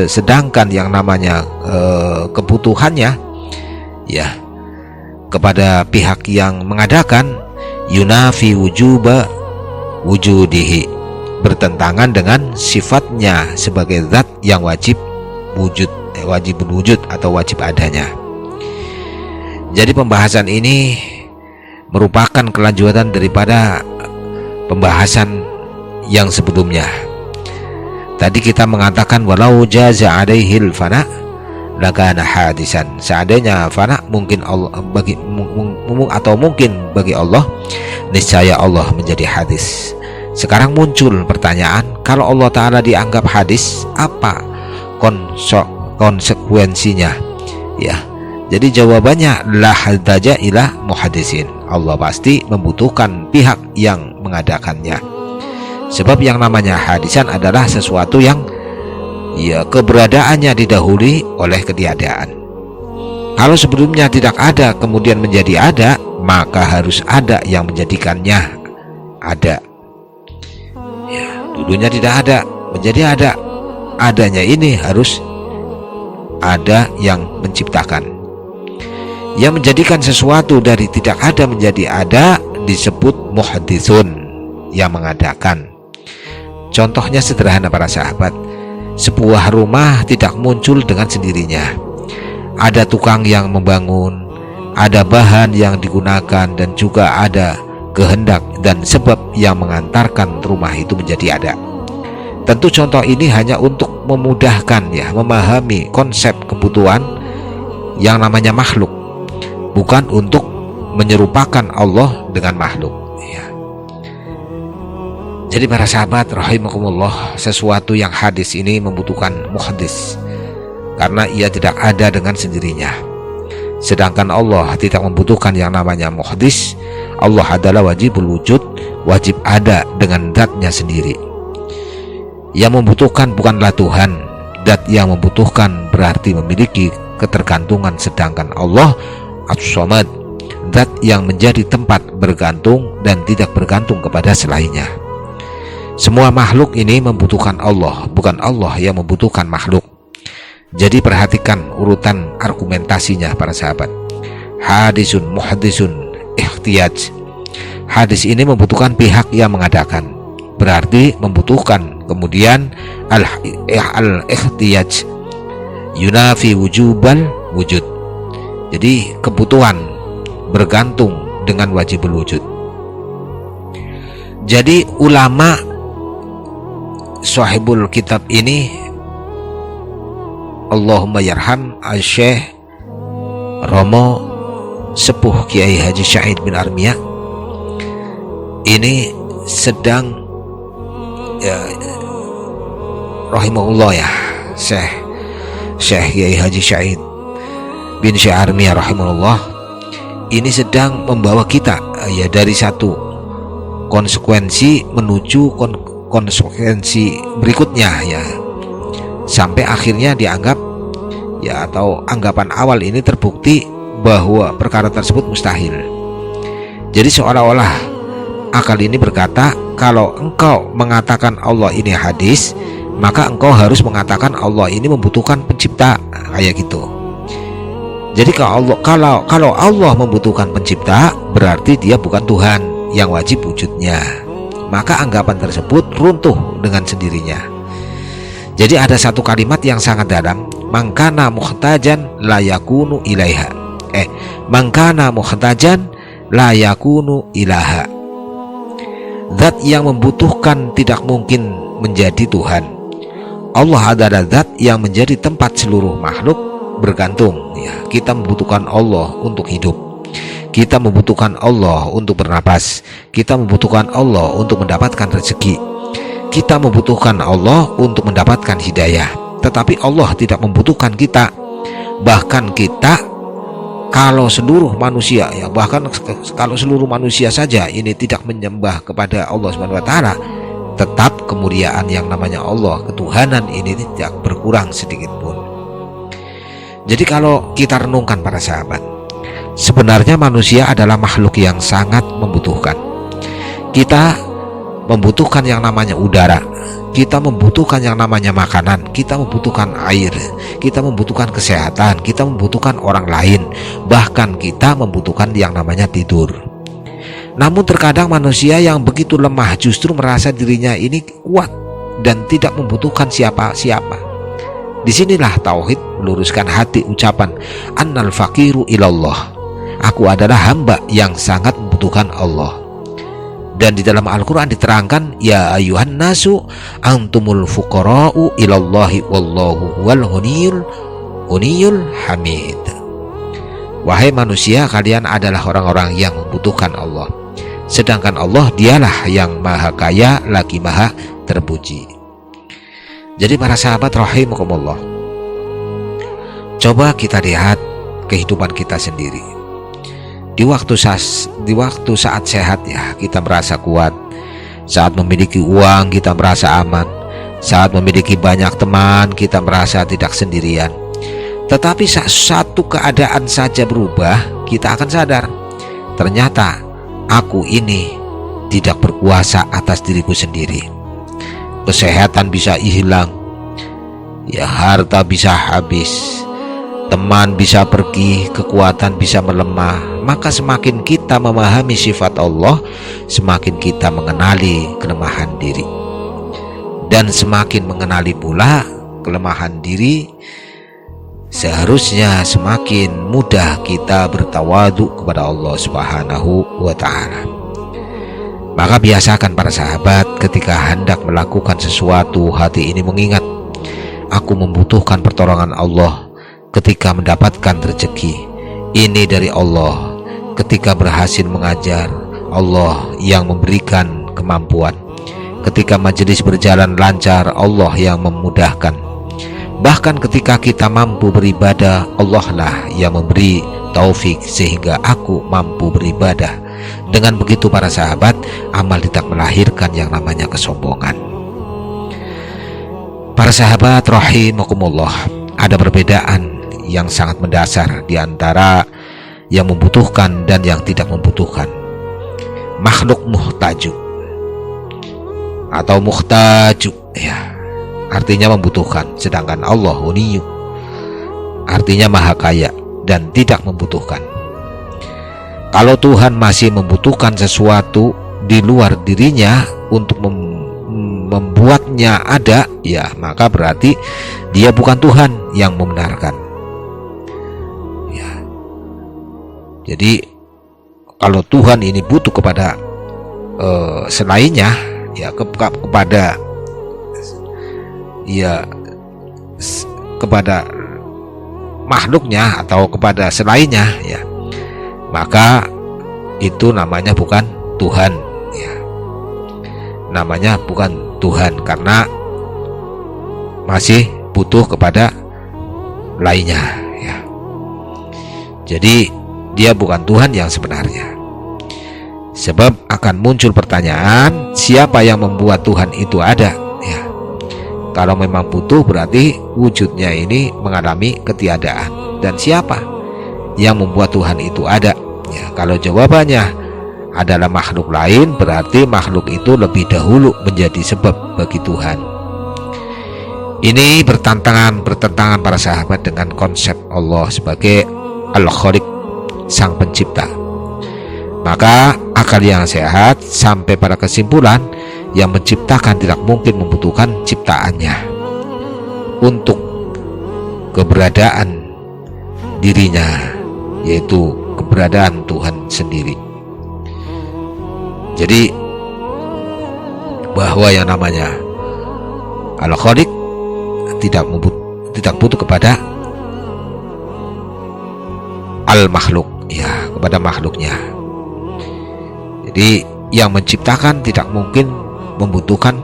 sedangkan yang namanya kebutuhannya ya kepada pihak yang mengadakan, yunafi wujuba wujudihi, bertentangan dengan sifatnya sebagai zat yang wajib wujud, wajib wujud atau wajib adanya. Jadi pembahasan ini merupakan kelanjutan daripada pembahasan yang sebelumnya. Tadi kita mengatakan walau jaza alaihil fana lakana hadisan. Seandainya fana mungkin Allah bagi atau mungkin bagi Allah, niscaya Allah menjadi hadis. Sekarang muncul pertanyaan, kalau Allah Ta'ala dianggap hadis, apa konsekuensinya? Ya, jadi jawabannya la hadaja ila muhadisin. Allah pasti membutuhkan pihak yang mengadakannya. Sebab yang namanya hadisan adalah sesuatu yang ya keberadaannya didahului oleh ketiadaan. Kalau sebelumnya tidak ada kemudian menjadi ada, maka harus ada yang menjadikannya ada. Ya, dulunya tidak ada menjadi ada. Adanya ini harus ada yang menciptakan. Yang menjadikan sesuatu dari tidak ada menjadi ada disebut muhaditsun, yang mengadakan. Contohnya sederhana para sahabat, sebuah rumah tidak muncul dengan sendirinya. Ada tukang yang membangun, ada bahan yang digunakan, dan juga ada kehendak dan sebab yang mengantarkan rumah itu menjadi ada. Tentu contoh ini hanya untuk memudahkan ya memahami konsep kebutuhan yang namanya makhluk, bukan untuk menyerupakan Allah dengan makhluk ya. Jadi para sahabat rahimakumullah, sesuatu yang hadis ini membutuhkan muhdis karena ia tidak ada dengan sendirinya. Sedangkan Allah tidak membutuhkan yang namanya muhdis. Allah adalah wajibul wujud, wajib ada dengan zatnya sendiri. Yang membutuhkan bukanlah Tuhan. Zat yang membutuhkan berarti memiliki ketergantungan, sedangkan Allah as-samad, zat yang menjadi tempat bergantung dan tidak bergantung kepada selainnya. Semua makhluk ini membutuhkan Allah, bukan Allah yang membutuhkan makhluk. Jadi perhatikan urutan argumentasinya para sahabat. Hadisun, muhadisun, ikhtiyaj. Hadis ini membutuhkan pihak yang mengadakan, berarti membutuhkan. Kemudian al-ikhtiyaj yunafi wujubal wujud. Jadi kebutuhan bergantung dengan wajibul wujud. Jadi ulama sahibul kitab ini, Allahumma yarham al-Syekh Romo Sepuh Kiai Haji Syahid bin Armiyah, ini sedang ya, rahimahullah ya, Syekh Kiai Haji Syahid bin Syekh Armiyah rahimahullah, ini sedang membawa kita ya dari satu konsekuensi menuju konsekuensi berikutnya ya, sampai akhirnya dianggap ya, atau anggapan awal ini terbukti bahwa perkara tersebut mustahil. Jadi seolah-olah akal ini berkata, kalau engkau mengatakan Allah ini hadis, maka engkau harus mengatakan Allah ini membutuhkan pencipta, kayak gitu. Jadi kalau Allah membutuhkan pencipta, berarti dia bukan Tuhan yang wajib wujudnya. Maka anggapan tersebut runtuh dengan sendirinya. Jadi ada satu kalimat yang sangat dalam, mangkana muhtajan la yakunu ilaiha. Mangkana muhtajan la yakunu ilaha. Zat yang membutuhkan tidak mungkin menjadi Tuhan. Allah adalah zat yang menjadi tempat seluruh makhluk bergantung ya. Kita membutuhkan Allah untuk hidup, kita membutuhkan Allah untuk bernapas, kita membutuhkan Allah untuk mendapatkan rezeki, kita membutuhkan Allah untuk mendapatkan hidayah. Tetapi Allah tidak membutuhkan kita. Bahkan kita, kalau seluruh manusia ya, bahkan kalau seluruh manusia saja ini tidak menyembah kepada Allah Subhanahu wa taala, tetap kemuliaan yang namanya Allah, ketuhanan ini tidak berkurang sedikit pun. Jadi kalau kita renungkan para sahabat, sebenarnya manusia adalah makhluk yang sangat membutuhkan. Kita membutuhkan yang namanya udara, kita membutuhkan yang namanya makanan, kita membutuhkan air, kita membutuhkan kesehatan, kita membutuhkan orang lain, bahkan kita membutuhkan yang namanya tidur. Namun terkadang manusia yang begitu lemah justru merasa dirinya ini kuat dan tidak membutuhkan siapa-siapa. Disinilah tauhid meluruskan hati ucapan annal faqiru ilallah, aku adalah hamba yang sangat membutuhkan Allah. Dan di dalam Al-Quran diterangkan, ya ayuhan nasu antumul fuqara'u ilallahi wallahu wal ghaniyul Ghaniyul Hamid. Wahai manusia, kalian adalah orang-orang yang membutuhkan Allah, sedangkan Allah dialah yang maha kaya lagi maha terpuji. Jadi para sahabat rahimakumullah, coba kita lihat kehidupan kita sendiri. Di waktu saat sehat ya kita merasa kuat, saat memiliki uang kita merasa aman, saat memiliki banyak teman kita merasa tidak sendirian. Tetapi saat satu keadaan saja berubah, kita akan sadar, ternyata aku ini tidak berkuasa atas diriku sendiri. Kesehatan bisa hilang, ya harta bisa habis, teman bisa pergi, kekuatan bisa melemah. Maka semakin kita memahami sifat Allah, semakin kita mengenali kelemahan diri. Dan semakin mengenali pula kelemahan diri, seharusnya semakin mudah kita bertawadu kepada Allah Subhanahu wa ta'ala. Maka biasakan para sahabat ketika hendak melakukan sesuatu, hati ini mengingat, aku membutuhkan pertolongan Allah. Ketika mendapatkan rezeki, ini dari Allah. Ketika berhasil mengajar, Allah yang memberikan kemampuan. Ketika majelis berjalan lancar, Allah yang memudahkan. Bahkan ketika kita mampu beribadah, Allah lah yang memberi taufik sehingga aku mampu beribadah. Dengan begitu para sahabat, amal tidak melahirkan yang namanya kesombongan. Para sahabat rahimakumullah, ada perbedaan yang sangat mendasar di antara yang membutuhkan dan yang tidak membutuhkan. Makhluk muhtaju atau muhtaju ya, artinya membutuhkan, sedangkan Allah Ghaniyu artinya maha kaya dan tidak membutuhkan. Kalau Tuhan masih membutuhkan sesuatu di luar dirinya untuk membuatnya ada, ya maka berarti dia bukan Tuhan yang membenarkan ya. Jadi kalau Tuhan ini butuh kepada selainnya, ya kepada makhluknya atau kepada selainnya, ya maka itu namanya bukan Tuhan ya. Namanya bukan Tuhan karena masih butuh kepada lainnya ya. Jadi dia bukan Tuhan yang sebenarnya. Sebab akan muncul pertanyaan, siapa yang membuat Tuhan itu ada ya. Kalau memang butuh berarti wujudnya ini mengalami ketiadaan. Dan siapa yang membuat Tuhan itu ada ya? Kalau jawabannya adalah makhluk lain, berarti makhluk itu lebih dahulu menjadi sebab bagi Tuhan. Ini bertentangan para sahabat dengan konsep Allah sebagai Al-Khaliq, sang pencipta. Maka akal yang sehat sampai pada kesimpulan yang menciptakan tidak mungkin membutuhkan ciptaannya untuk keberadaan dirinya, yaitu keberadaan Tuhan sendiri. Jadi bahwa yang namanya Al-Khaliq tidak butuh kepada Al-Makhluk ya, kepada makhluknya. Jadi yang menciptakan tidak mungkin membutuhkan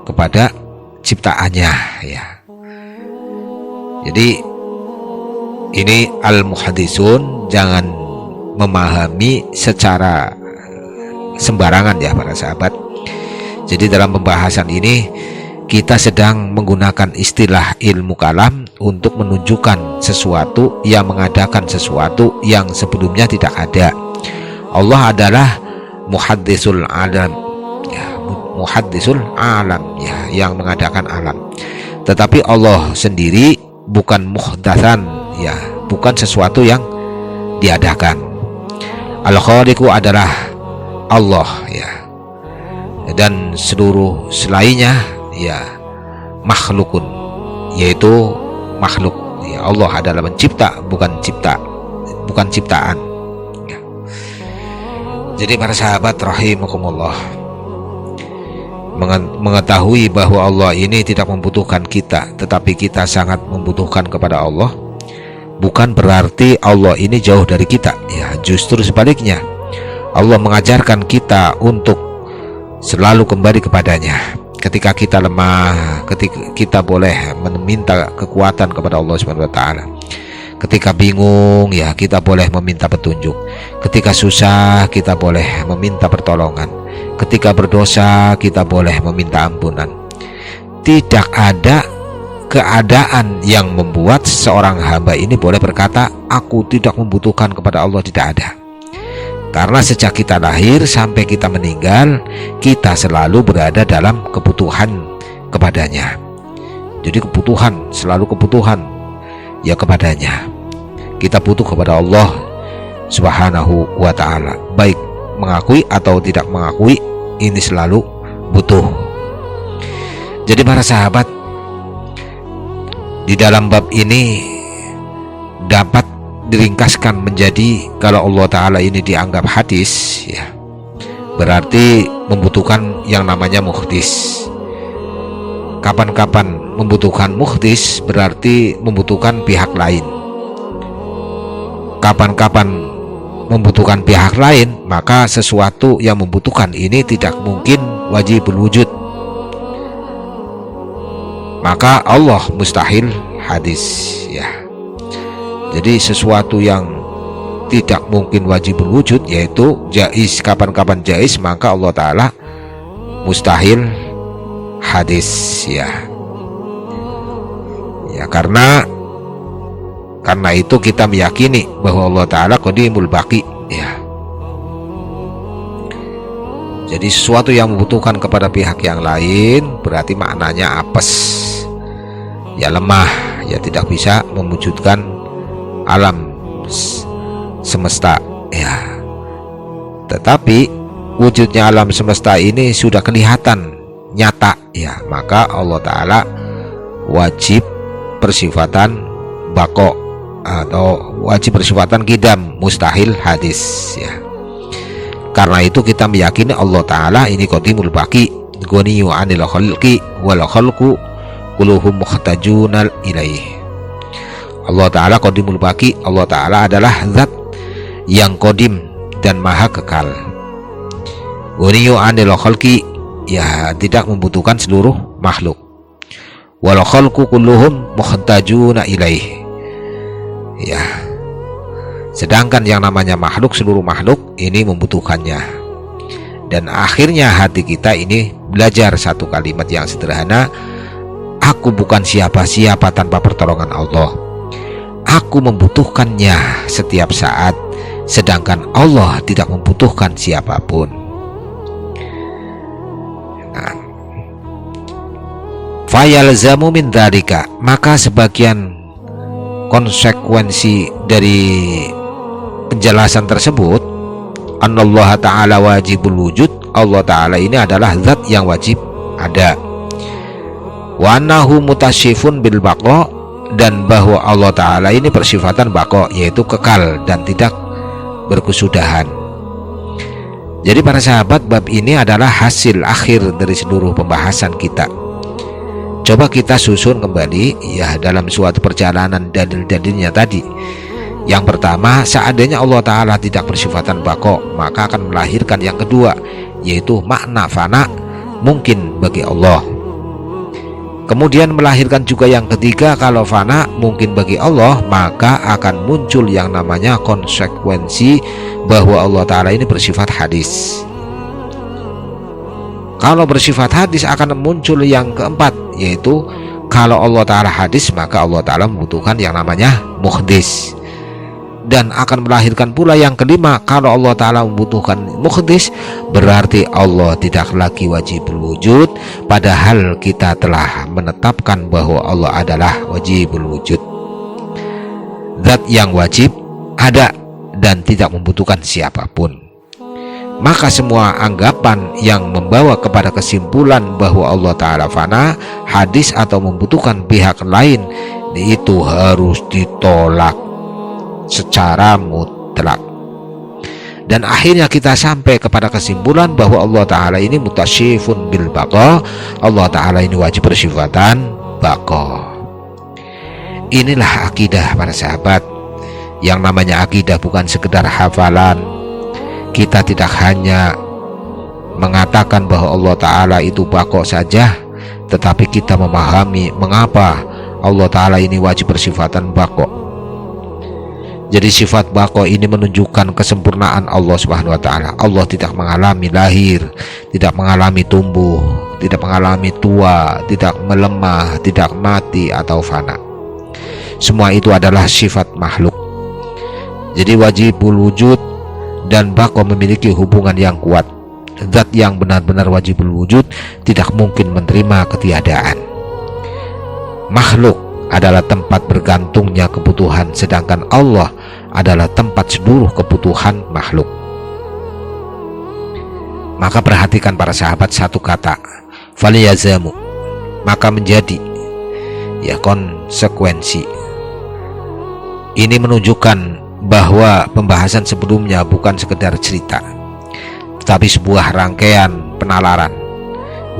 kepada ciptaannya ya. Jadi ini al-muhaddisun jangan memahami secara sembarangan ya para sahabat. Jadi dalam pembahasan ini kita sedang menggunakan istilah ilmu kalam untuk menunjukkan sesuatu yang mengadakan sesuatu yang sebelumnya tidak ada. Allah adalah muhaddisul alam ya, muhaddisul alam ya, yang mengadakan alam. Tetapi Allah sendiri bukan muhdatsan ya, bukan sesuatu yang diadakan. Al-Khaliqu adalah Allah ya, dan seluruh selainnya ya makhlukun, yaitu makhluk ya. Allah adalah mencipta, bukan ciptaan ya. Jadi para sahabat rahimakumullah, mengetahui bahwa Allah ini tidak membutuhkan kita, tetapi kita sangat membutuhkan kepada Allah, bukan berarti Allah ini jauh dari kita. Ya, justru sebaliknya, Allah mengajarkan kita untuk selalu kembali kepadanya. Ketika kita lemah, ketika kita boleh meminta kekuatan kepada Allah Subhanahu wa taala. Ketika bingung, ya kita boleh meminta petunjuk. Ketika susah, kita boleh meminta pertolongan. Ketika berdosa, kita boleh meminta ampunan. Tidak ada keadaan yang membuat seorang hamba ini boleh berkata, aku tidak membutuhkan kepada Allah. Tidak ada. Karena sejak kita lahir sampai kita meninggal, kita selalu berada dalam kebutuhan kepadanya. Jadi kebutuhan, selalu kebutuhan ya kepadanya. Kita butuh kepada Allah Subhanahu wa ta'ala. Baik mengakui atau tidak mengakui, ini selalu butuh. Jadi para sahabat, di dalam bab ini dapat diringkaskan menjadi, kalau Allah Ta'ala ini dianggap hadis, ya berarti membutuhkan yang namanya muhdis. Kapan-kapan membutuhkan muhdis berarti membutuhkan pihak lain. Kapan-kapan membutuhkan pihak lain, maka sesuatu yang membutuhkan ini tidak mungkin wajibul wujud. Maka Allah mustahil hadis, ya. Jadi sesuatu yang tidak mungkin wajibul wujud, yaitu jaiz, kapan-kapan jaiz, maka Allah Ta'ala mustahil hadis, ya. Ya, karena itu kita meyakini bahwa Allah Ta'ala qadimul baqi, ya. Jadi sesuatu yang membutuhkan kepada pihak yang lain berarti maknanya apes, ya lemah, ya tidak bisa mewujudkan alam semesta, ya. Tetapi wujudnya alam semesta ini sudah kelihatan nyata, ya, maka Allah Ta'ala wajib bersifatan bako atau wajib bersifatan qidam, mustahil hadis, ya. Karena itu kita meyakini Allah Ta'ala ini qadimul baqi, ghaniyyu 'anil khalqi wal khalqu kulluhum muhtajuna ilaihi. Allah Ta'ala qadimul baqi, Allah Ta'ala adalah zat yang qadim dan maha kekal. Ghaniyyu 'anil khalqi, ya tidak membutuhkan seluruh makhluk. Wal khalqu kulluhum muhtajuna ilaihi, ya. Sedangkan yang namanya makhluk, seluruh makhluk ini membutuhkannya. Dan akhirnya hati kita ini belajar satu kalimat yang sederhana, aku bukan siapa-siapa tanpa pertolongan Allah. Aku membutuhkannya setiap saat, sedangkan Allah tidak membutuhkan siapapun. Nah, fayalzamu min dzalika, maka sebagian konsekuensi dari penjelasan tersebut, anallaha ta'ala wajibul wujud, Allah Ta'ala ini adalah zat yang wajib ada. Wa annahu mutasyifun bil baqa, dan bahwa Allah Ta'ala ini bersifatan bako, yaitu kekal dan tidak berkesudahan. Jadi para sahabat, bab ini adalah hasil akhir dari seluruh pembahasan kita. Coba kita susun kembali, ya, dalam suatu perjalanan dalil-dalilnya tadi. Yang pertama, seandainya Allah Ta'ala tidak bersifatan bako, maka akan melahirkan yang kedua, yaitu makna fana mungkin bagi Allah. Kemudian melahirkan juga yang ketiga, kalau fana mungkin bagi Allah, maka akan muncul yang namanya konsekuensi bahwa Allah Ta'ala ini bersifat hadis. Kalau bersifat hadis akan muncul yang keempat, yaitu kalau Allah Ta'ala hadis, maka Allah Ta'ala membutuhkan yang namanya muhdis. Dan akan melahirkan pula yang kelima, kalau Allah Ta'ala membutuhkan muhdis, berarti Allah tidak lagi wajibul wujud, padahal kita telah menetapkan bahwa Allah adalah wajibul wujud, zat yang wajib ada dan tidak membutuhkan siapapun. Maka semua anggapan yang membawa kepada kesimpulan bahwa Allah Ta'ala fana, hadis, atau membutuhkan pihak lain, itu harus ditolak secara mutlak. Dan akhirnya kita sampai kepada kesimpulan bahwa Allah Ta'ala ini mutasyifun bil baqa, Allah Ta'ala ini wajib bersifatan baqa. Inilah akidah para sahabat. Yang namanya akidah bukan sekedar hafalan. Kita tidak hanya mengatakan bahwa Allah Ta'ala itu baqa saja, tetapi kita memahami mengapa Allah Ta'ala ini wajib bersifatan baqa. Jadi sifat baqa ini menunjukkan kesempurnaan Allah Subhanahu wa Ta'ala. Allah tidak mengalami lahir, tidak mengalami tumbuh, tidak mengalami tua, tidak melemah, tidak mati atau fana. Semua itu adalah sifat makhluk. Jadi wajibul wujud dan baqa memiliki hubungan yang kuat. Zat yang benar-benar wajibul wujud tidak mungkin menerima ketiadaan. Makhluk adalah tempat bergantungnya kebutuhan, sedangkan Allah adalah tempat seluruh kebutuhan makhluk. Maka perhatikan para sahabat satu kata, faliyazamu, maka menjadi, ya, konsekuensi. Ini menunjukkan bahwa pembahasan sebelumnya bukan sekedar cerita, tetapi sebuah rangkaian penalaran.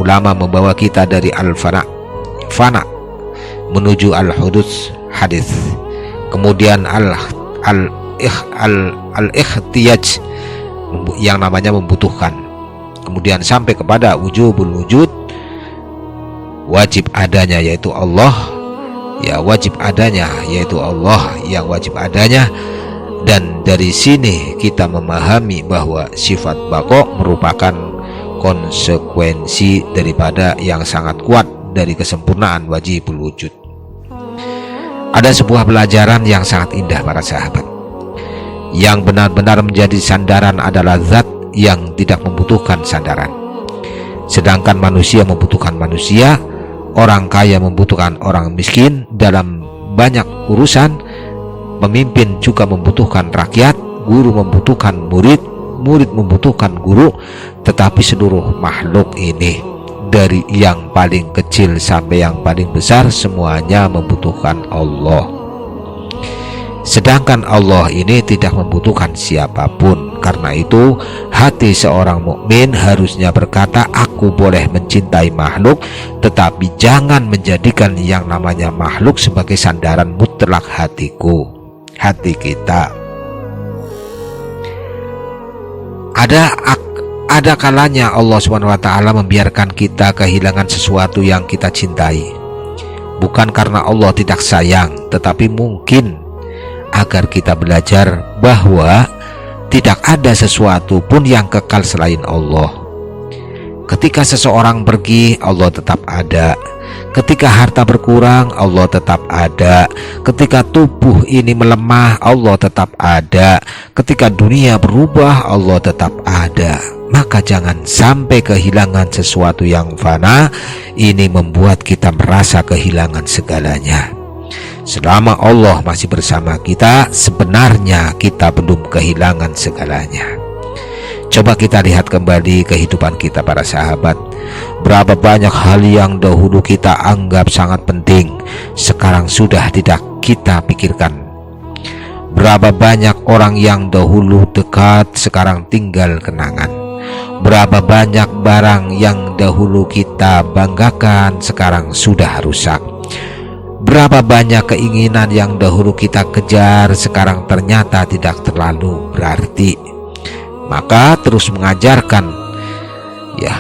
Ulama membawa kita dari al-fana menuju al-hudus hadis, kemudian al-ikhtiyaj yang namanya membutuhkan, kemudian sampai kepada wujubul wujud, wajib adanya yaitu Allah, ya, wajib adanya yaitu Allah yang wajib adanya. Dan dari sini kita memahami bahwa sifat baqa merupakan konsekuensi daripada yang sangat kuat dari kesempurnaan wajibul wujud. Ada sebuah pelajaran yang sangat indah para sahabat. Yang benar-benar menjadi sandaran adalah zat yang tidak membutuhkan sandaran. Sedangkan manusia membutuhkan manusia, orang kaya membutuhkan orang miskin dalam banyak urusan, pemimpin juga membutuhkan rakyat, guru membutuhkan murid, murid membutuhkan guru. Tetapi seluruh makhluk ini, dari yang paling kecil sampai yang paling besar, semuanya membutuhkan Allah. Sedangkan Allah ini tidak membutuhkan siapapun. Karena itu hati seorang mukmin harusnya berkata, aku boleh mencintai makhluk, tetapi jangan menjadikan yang namanya makhluk sebagai sandaran mutlak hatiku, hati kita. Ada kalanya Allah SWT membiarkan kita kehilangan sesuatu yang kita cintai, bukan karena Allah tidak sayang, tetapi mungkin agar kita belajar bahwa tidak ada sesuatu pun yang kekal selain Allah. Ketika seseorang pergi, Allah tetap ada. Ketika harta berkurang, Allah tetap ada. Ketika tubuh ini melemah, Allah tetap ada. Ketika dunia berubah, Allah tetap ada. Maka jangan sampai kehilangan sesuatu yang fana. Ini membuat kita merasa kehilangan segalanya. Selama Allah masih bersama kita, sebenarnya kita belum kehilangan segalanya. Coba kita lihat kembali kehidupan kita para sahabat. Berapa banyak hal yang dahulu kita anggap sangat penting, sekarang sudah tidak kita pikirkan. Berapa banyak orang yang dahulu dekat, sekarang tinggal kenangan. Berapa banyak barang yang dahulu kita banggakan, sekarang sudah rusak. Berapa banyak keinginan yang dahulu kita kejar, sekarang ternyata tidak terlalu berarti. Maka terus mengajarkan, ya,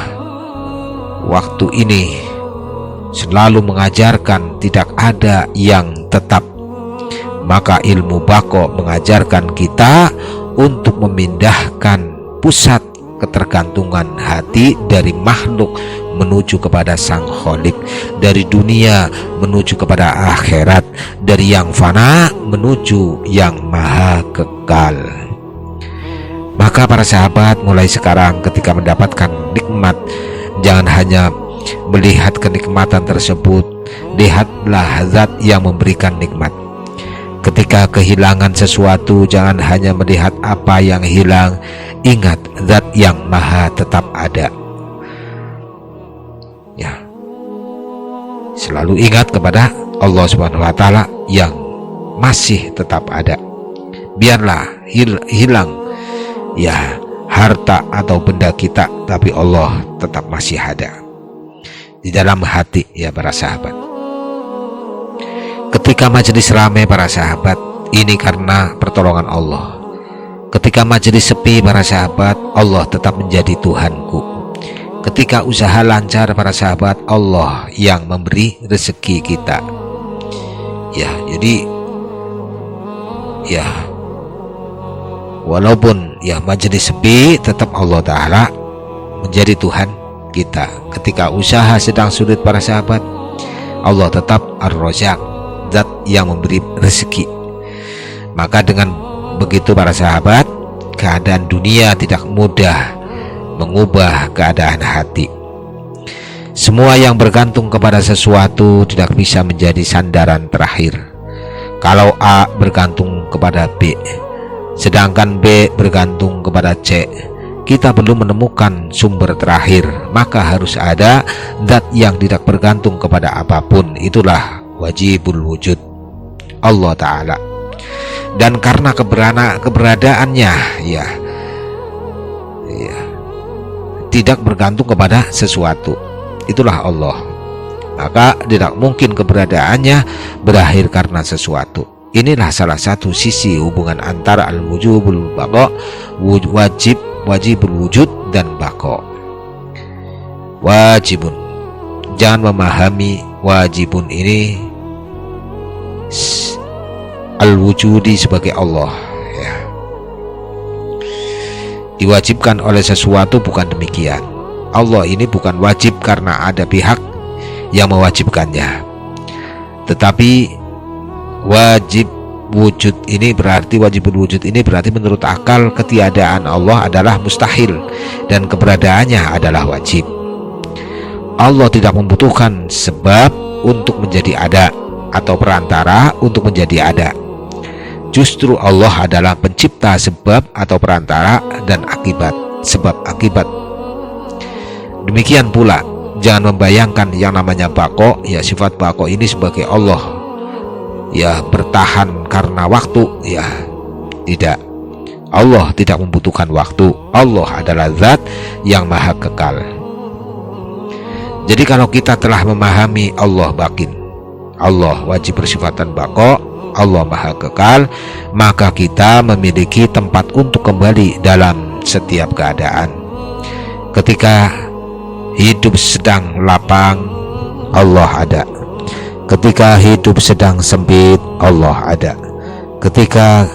waktu ini selalu mengajarkan tidak ada yang tetap. Maka ilmu baqa mengajarkan kita untuk memindahkan pusat ketergantungan hati dari makhluk menuju kepada Sang Khalik, dari dunia menuju kepada akhirat, dari yang fana menuju yang maha kekal. Maka para sahabat, mulai sekarang ketika mendapatkan nikmat, jangan hanya melihat kenikmatan tersebut, lihatlah zat yang memberikan nikmat. Ketika kehilangan sesuatu, jangan hanya melihat apa yang hilang, ingat zat yang maha tetap ada. Ya, selalu ingat kepada Allah Subhanahu wa Ta'ala yang masih tetap ada. Biarlah hilang ya harta atau benda kita, tapi Allah tetap masih ada di dalam hati ya para sahabat. Ketika majelis ramai para sahabat, ini karena pertolongan Allah. Ketika majelis sepi para sahabat, Allah tetap menjadi Tuhanku. Ketika usaha lancar para sahabat, Allah yang memberi rezeki kita. Ya, jadi ya walaupun ya majelis sepi, tetap Allah Ta'ala menjadi Tuhan kita. Ketika usaha sedang sulit para sahabat, Allah tetap Ar-Razzaq, zat yang memberi rezeki. Maka dengan begitu para sahabat, keadaan dunia tidak mudah mengubah keadaan hati. Semua yang bergantung kepada sesuatu tidak bisa menjadi sandaran terakhir. Kalau A bergantung kepada B, sedangkan B bergantung kepada C, kita belum menemukan sumber terakhir. Maka harus ada zat yang tidak bergantung kepada apapun. Itulah wajibul wujud, Allah Ta'ala. Dan karena keberadaannya ya tidak bergantung kepada sesuatu, itulah Allah, maka tidak mungkin keberadaannya berakhir karena sesuatu. Inilah salah satu sisi hubungan antara al-wujubul baqa, wajibul wujud dan baqa. Wajibun, jangan memahami wajibun ini al-wujudi sebagai Allah ya. Diwajibkan oleh sesuatu, bukan demikian. Allah ini bukan wajib karena ada pihak yang mewajibkannya, tetapi wajib wujud ini berarti, wajibul wujud ini berarti menurut akal ketiadaan Allah adalah mustahil dan keberadaannya adalah wajib. Allah tidak membutuhkan sebab untuk menjadi ada atau perantara untuk menjadi ada. Justru Allah adalah pencipta sebab atau perantara dan akibat, sebab akibat. Demikian pula jangan membayangkan yang namanya bako, ya sifat bako ini sebagai Allah ya bertahan karena waktu, ya tidak. Allah tidak membutuhkan waktu. Allah adalah zat yang maha kekal. Jadi kalau kita telah memahami Allah bakin, Allah wajib bersifatan bako, Allah maha kekal, maka kita memiliki tempat untuk kembali dalam setiap keadaan. Ketika hidup sedang lapang, Allah ada. Ketika hidup sedang sempit, Allah ada. Ketika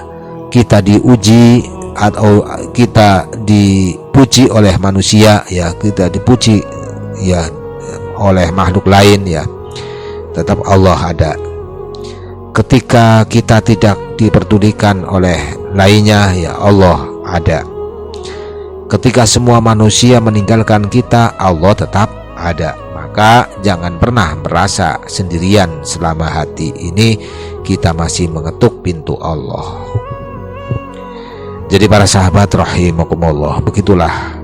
kita diuji atau kita dipuji oleh manusia, ya kita dipuji ya oleh makhluk lain, ya tetap Allah ada. Ketika kita tidak diperdulikan oleh lainnya, ya Allah ada. Ketika semua manusia meninggalkan kita, Allah tetap ada. Maka jangan pernah merasa sendirian selama hati ini kita masih mengetuk pintu Allah. Jadi para sahabat rahimakumullah, begitulah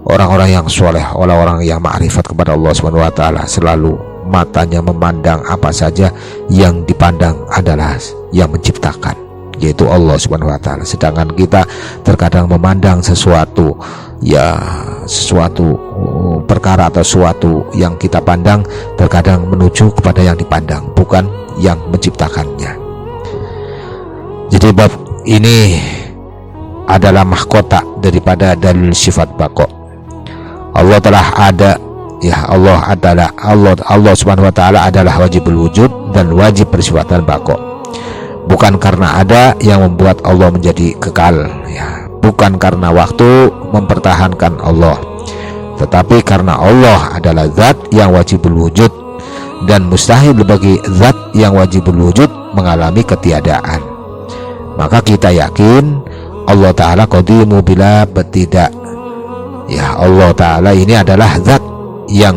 orang-orang yang soleh, orang-orang yang ma'rifat kepada Allah Subhanahu wa Ta'ala, selalu matanya memandang apa saja yang dipandang adalah yang menciptakan, yaitu Allah Subhanahu wa Ta'ala. Sedangkan kita terkadang memandang sesuatu, ya sesuatu perkara atau sesuatu yang kita pandang terkadang menuju kepada yang dipandang, bukan yang menciptakannya. Jadi bab ini adalah mahkota daripada dalil sifat bako. Allah telah ada, ya Allah adalah Allah Subhanahu wa Ta'ala adalah wajibul wujud dan wajib bersifatan bako. Bukan karena ada yang membuat Allah menjadi kekal, ya bukan karena waktu mempertahankan Allah, tetapi karena Allah adalah zat yang wajibul wujud dan mustahil bagi zat yang wajibul wujud mengalami ketiadaan. Maka kita yakin Allah Ta'ala qadimu bila betidak, ya Allah Ta'ala ini adalah zat yang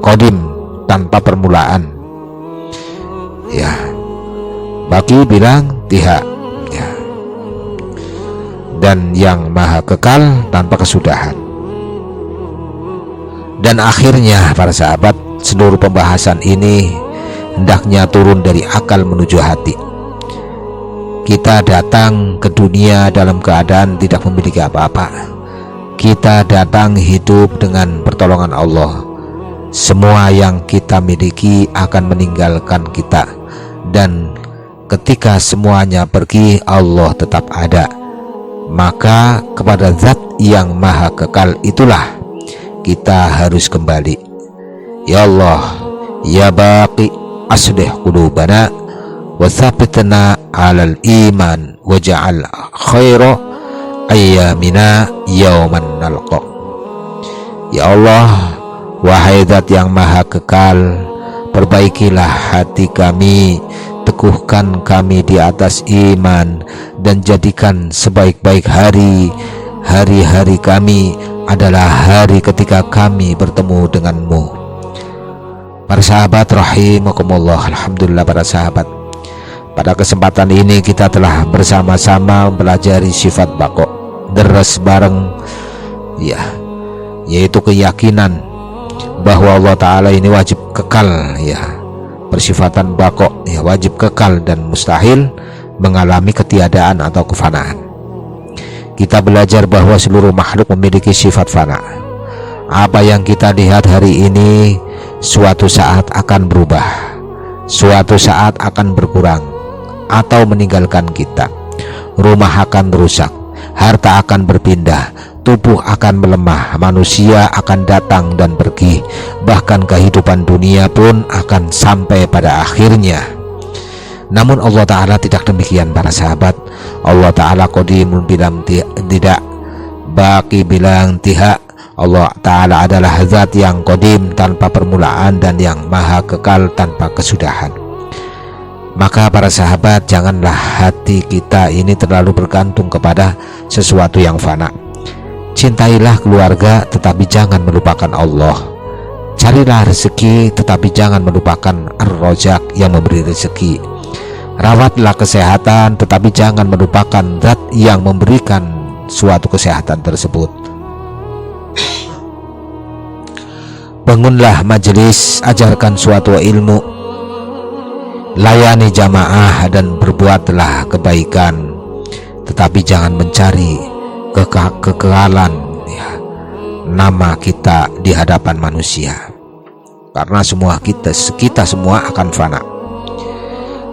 qadim tanpa permulaan, ya Baki bilang tihak, ya, dan yang maha kekal tanpa kesudahan. Dan akhirnya para sahabat, seluruh pembahasan ini hendaknya turun dari akal menuju hati. Kita datang ke dunia dalam keadaan tidak memiliki apa-apa. Kita datang hidup dengan pertolongan Allah. Semua yang kita miliki akan meninggalkan kita, dan ketika semuanya pergi, Allah tetap ada. Maka kepada Zat yang Maha Kekal itulah kita harus kembali. Ya Allah, ya Baqi, aslih qulubana wa tsabbitna 'alal iman waj'al khaira ayyamina yauman nalqa. Ya Allah, wahai Zat yang Maha Kekal, perbaikilah hati kami, teguhkan kami di atas iman, dan jadikan sebaik-baik hari-hari kami adalah hari ketika kami bertemu denganmu. Para sahabat rahimakumullah, alhamdulillah para sahabat, pada kesempatan ini kita telah bersama-sama mempelajari sifat baqo, deres bareng ya, yaitu keyakinan bahwa Allah Ta'ala ini wajib kekal ya, persifatan baqo ya, wajib kekal dan mustahil mengalami ketiadaan atau kefanaan. Kita belajar bahwa seluruh makhluk memiliki sifat fana. Apa yang kita lihat hari ini suatu saat akan berubah, suatu saat akan berkurang atau meninggalkan kita. Rumah akan rusak, harta akan berpindah, tubuh akan melemah, manusia akan datang dan pergi, bahkan kehidupan dunia pun akan sampai pada akhirnya. Namun Allah Ta'ala tidak demikian para sahabat. Allah Ta'ala qadimun bilang tidak, Baqi bilang tidak. Allah Ta'ala adalah Zat yang qadim tanpa permulaan dan yang Maha Kekal tanpa kesudahan. Maka para sahabat, janganlah hati kita ini terlalu bergantung kepada sesuatu yang fana. Cintailah keluarga, tetapi jangan melupakan Allah. Carilah rezeki, tetapi jangan melupakan Ar-Razzaq yang memberi rezeki. Rawatlah kesehatan, tetapi jangan melupakan Zat yang memberikan suatu kesehatan tersebut. Bangunlah majelis, ajarkan suatu ilmu, layani jamaah, dan berbuatlah kebaikan, tetapi jangan mencari kekekalan ya, nama kita di hadapan manusia, karena kita semua akan fana.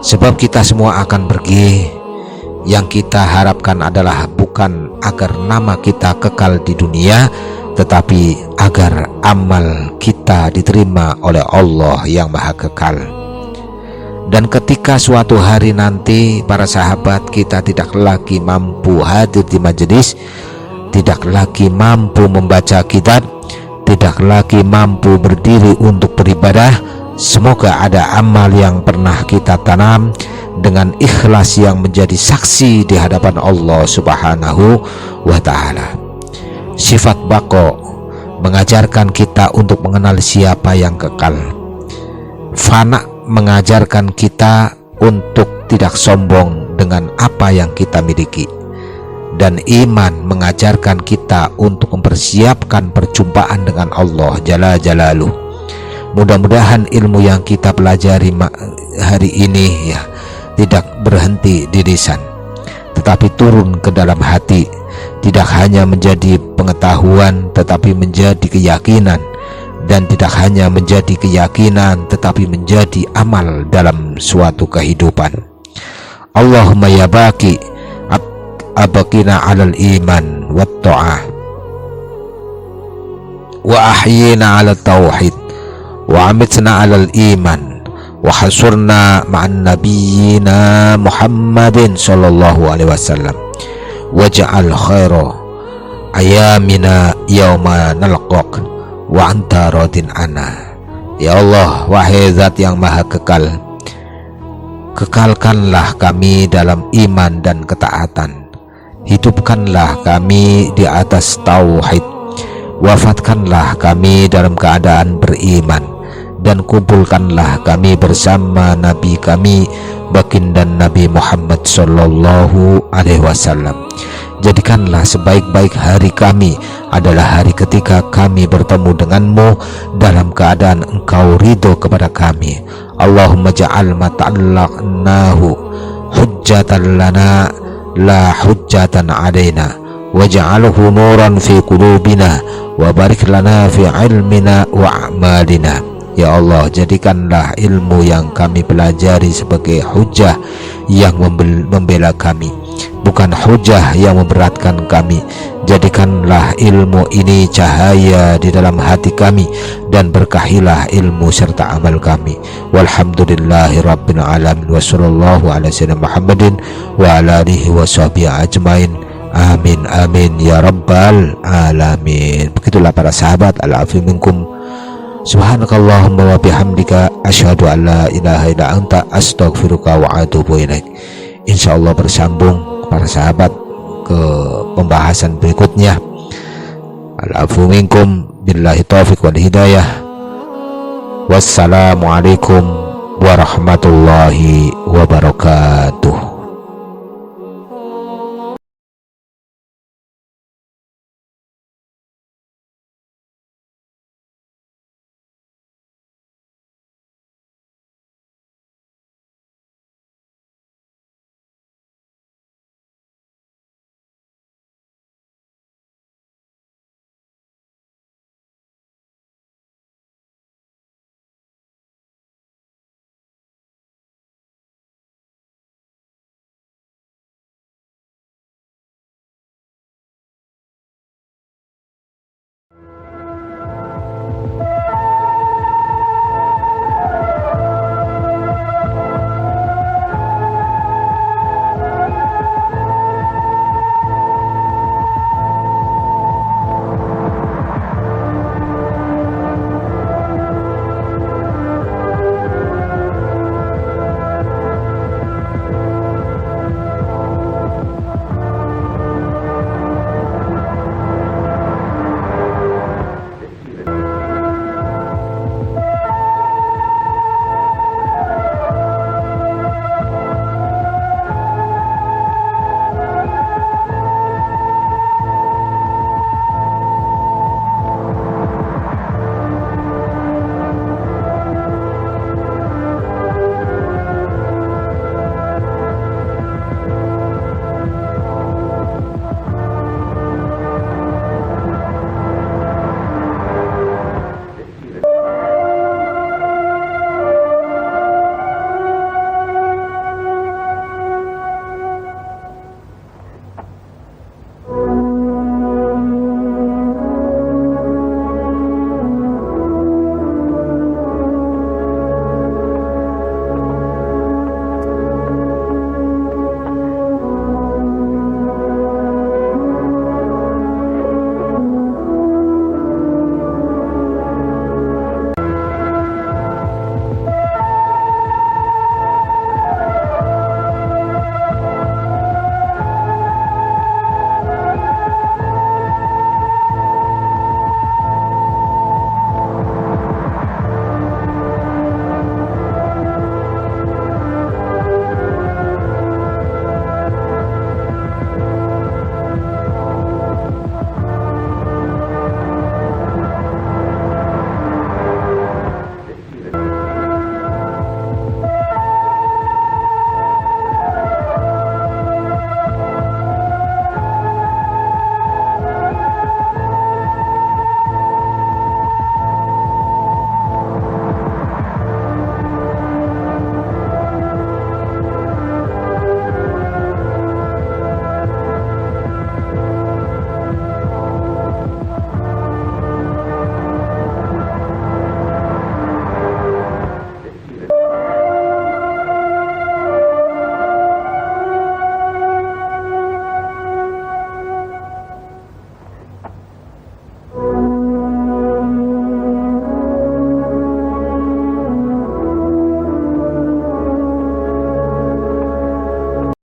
Sebab kita semua akan pergi. Yang kita harapkan adalah bukan agar nama kita kekal di dunia, tetapi agar amal kita diterima oleh Allah yang Maha Kekal. Dan ketika suatu hari nanti para sahabat, kita tidak lagi mampu hadir di majelis, tidak lagi mampu membaca kitab, tidak lagi mampu berdiri untuk beribadah, semoga ada amal yang pernah kita tanam dengan ikhlas yang menjadi saksi di hadapan Allah Subhanahu wa Ta'ala. Sifat baqo mengajarkan kita untuk mengenal siapa yang kekal. Fana mengajarkan kita untuk tidak sombong dengan apa yang kita miliki. Dan iman mengajarkan kita untuk mempersiapkan perjumpaan dengan Allah Jalla Jalaluh. Mudah-mudahan ilmu yang kita pelajari hari ini ya tidak berhenti di lisan, tetapi turun ke dalam hati. Tidak hanya menjadi pengetahuan, tetapi menjadi keyakinan. Dan tidak hanya menjadi keyakinan, tetapi menjadi amal dalam suatu kehidupan. Allahumma ya Baqi, abqina 'alal iman wat ta'ah, wa ahyina 'alat tauhid, wa amitna 'alal iman, wa hasurna ma'an nabiyyina Muhammadin sallallahu alaihi wasallam, waj'al khaira ayamina yauma nalqaq wa anta radin ana. Ya Allah, wahai Zat yang Maha Kekal, kekalkanlah kami dalam iman dan ketaatan, hidupkanlah kami di atas tauhid, wafatkanlah kami dalam keadaan beriman, dan kumpulkanlah kami bersama Nabi kami baginda Nabi Muhammad sallallahu alaihi wasallam. Jadikanlah sebaik-baik hari kami adalah hari ketika kami bertemu denganmu dalam keadaan engkau ridho kepada kami. Allahumma ja'al ma ta'allaqnahu hujjatan lana la hujjatan alaina waj'alhu nuran fi qulubina wa barik lana fi ilmina wa a'malina. Ya Allah, jadikanlah ilmu yang kami pelajari sebagai hujah yang membela kami, bukan hujah yang memberatkan kami. Jadikanlah ilmu ini cahaya di dalam hati kami, dan berkahilah ilmu serta amal kami. Walhamdulillahi rabbil alamin, wa sallallahu ala sayyidina Muhammadin wa ala alihi wa sahbihi ajmain. Amin amin ya rabbal alamin. Begitulah para sahabat, al-afi minkum. Subhanakallahumma wa bihamdika asyhadu an la ilaha illa anta astaghfiruka wa atubu ilaik. Insyaallah bersambung para sahabat ke pembahasan berikutnya. Al-afu minkum, billahi taufiq wal hidayah. Wassalamualaikum warahmatullahi wabarakatuh.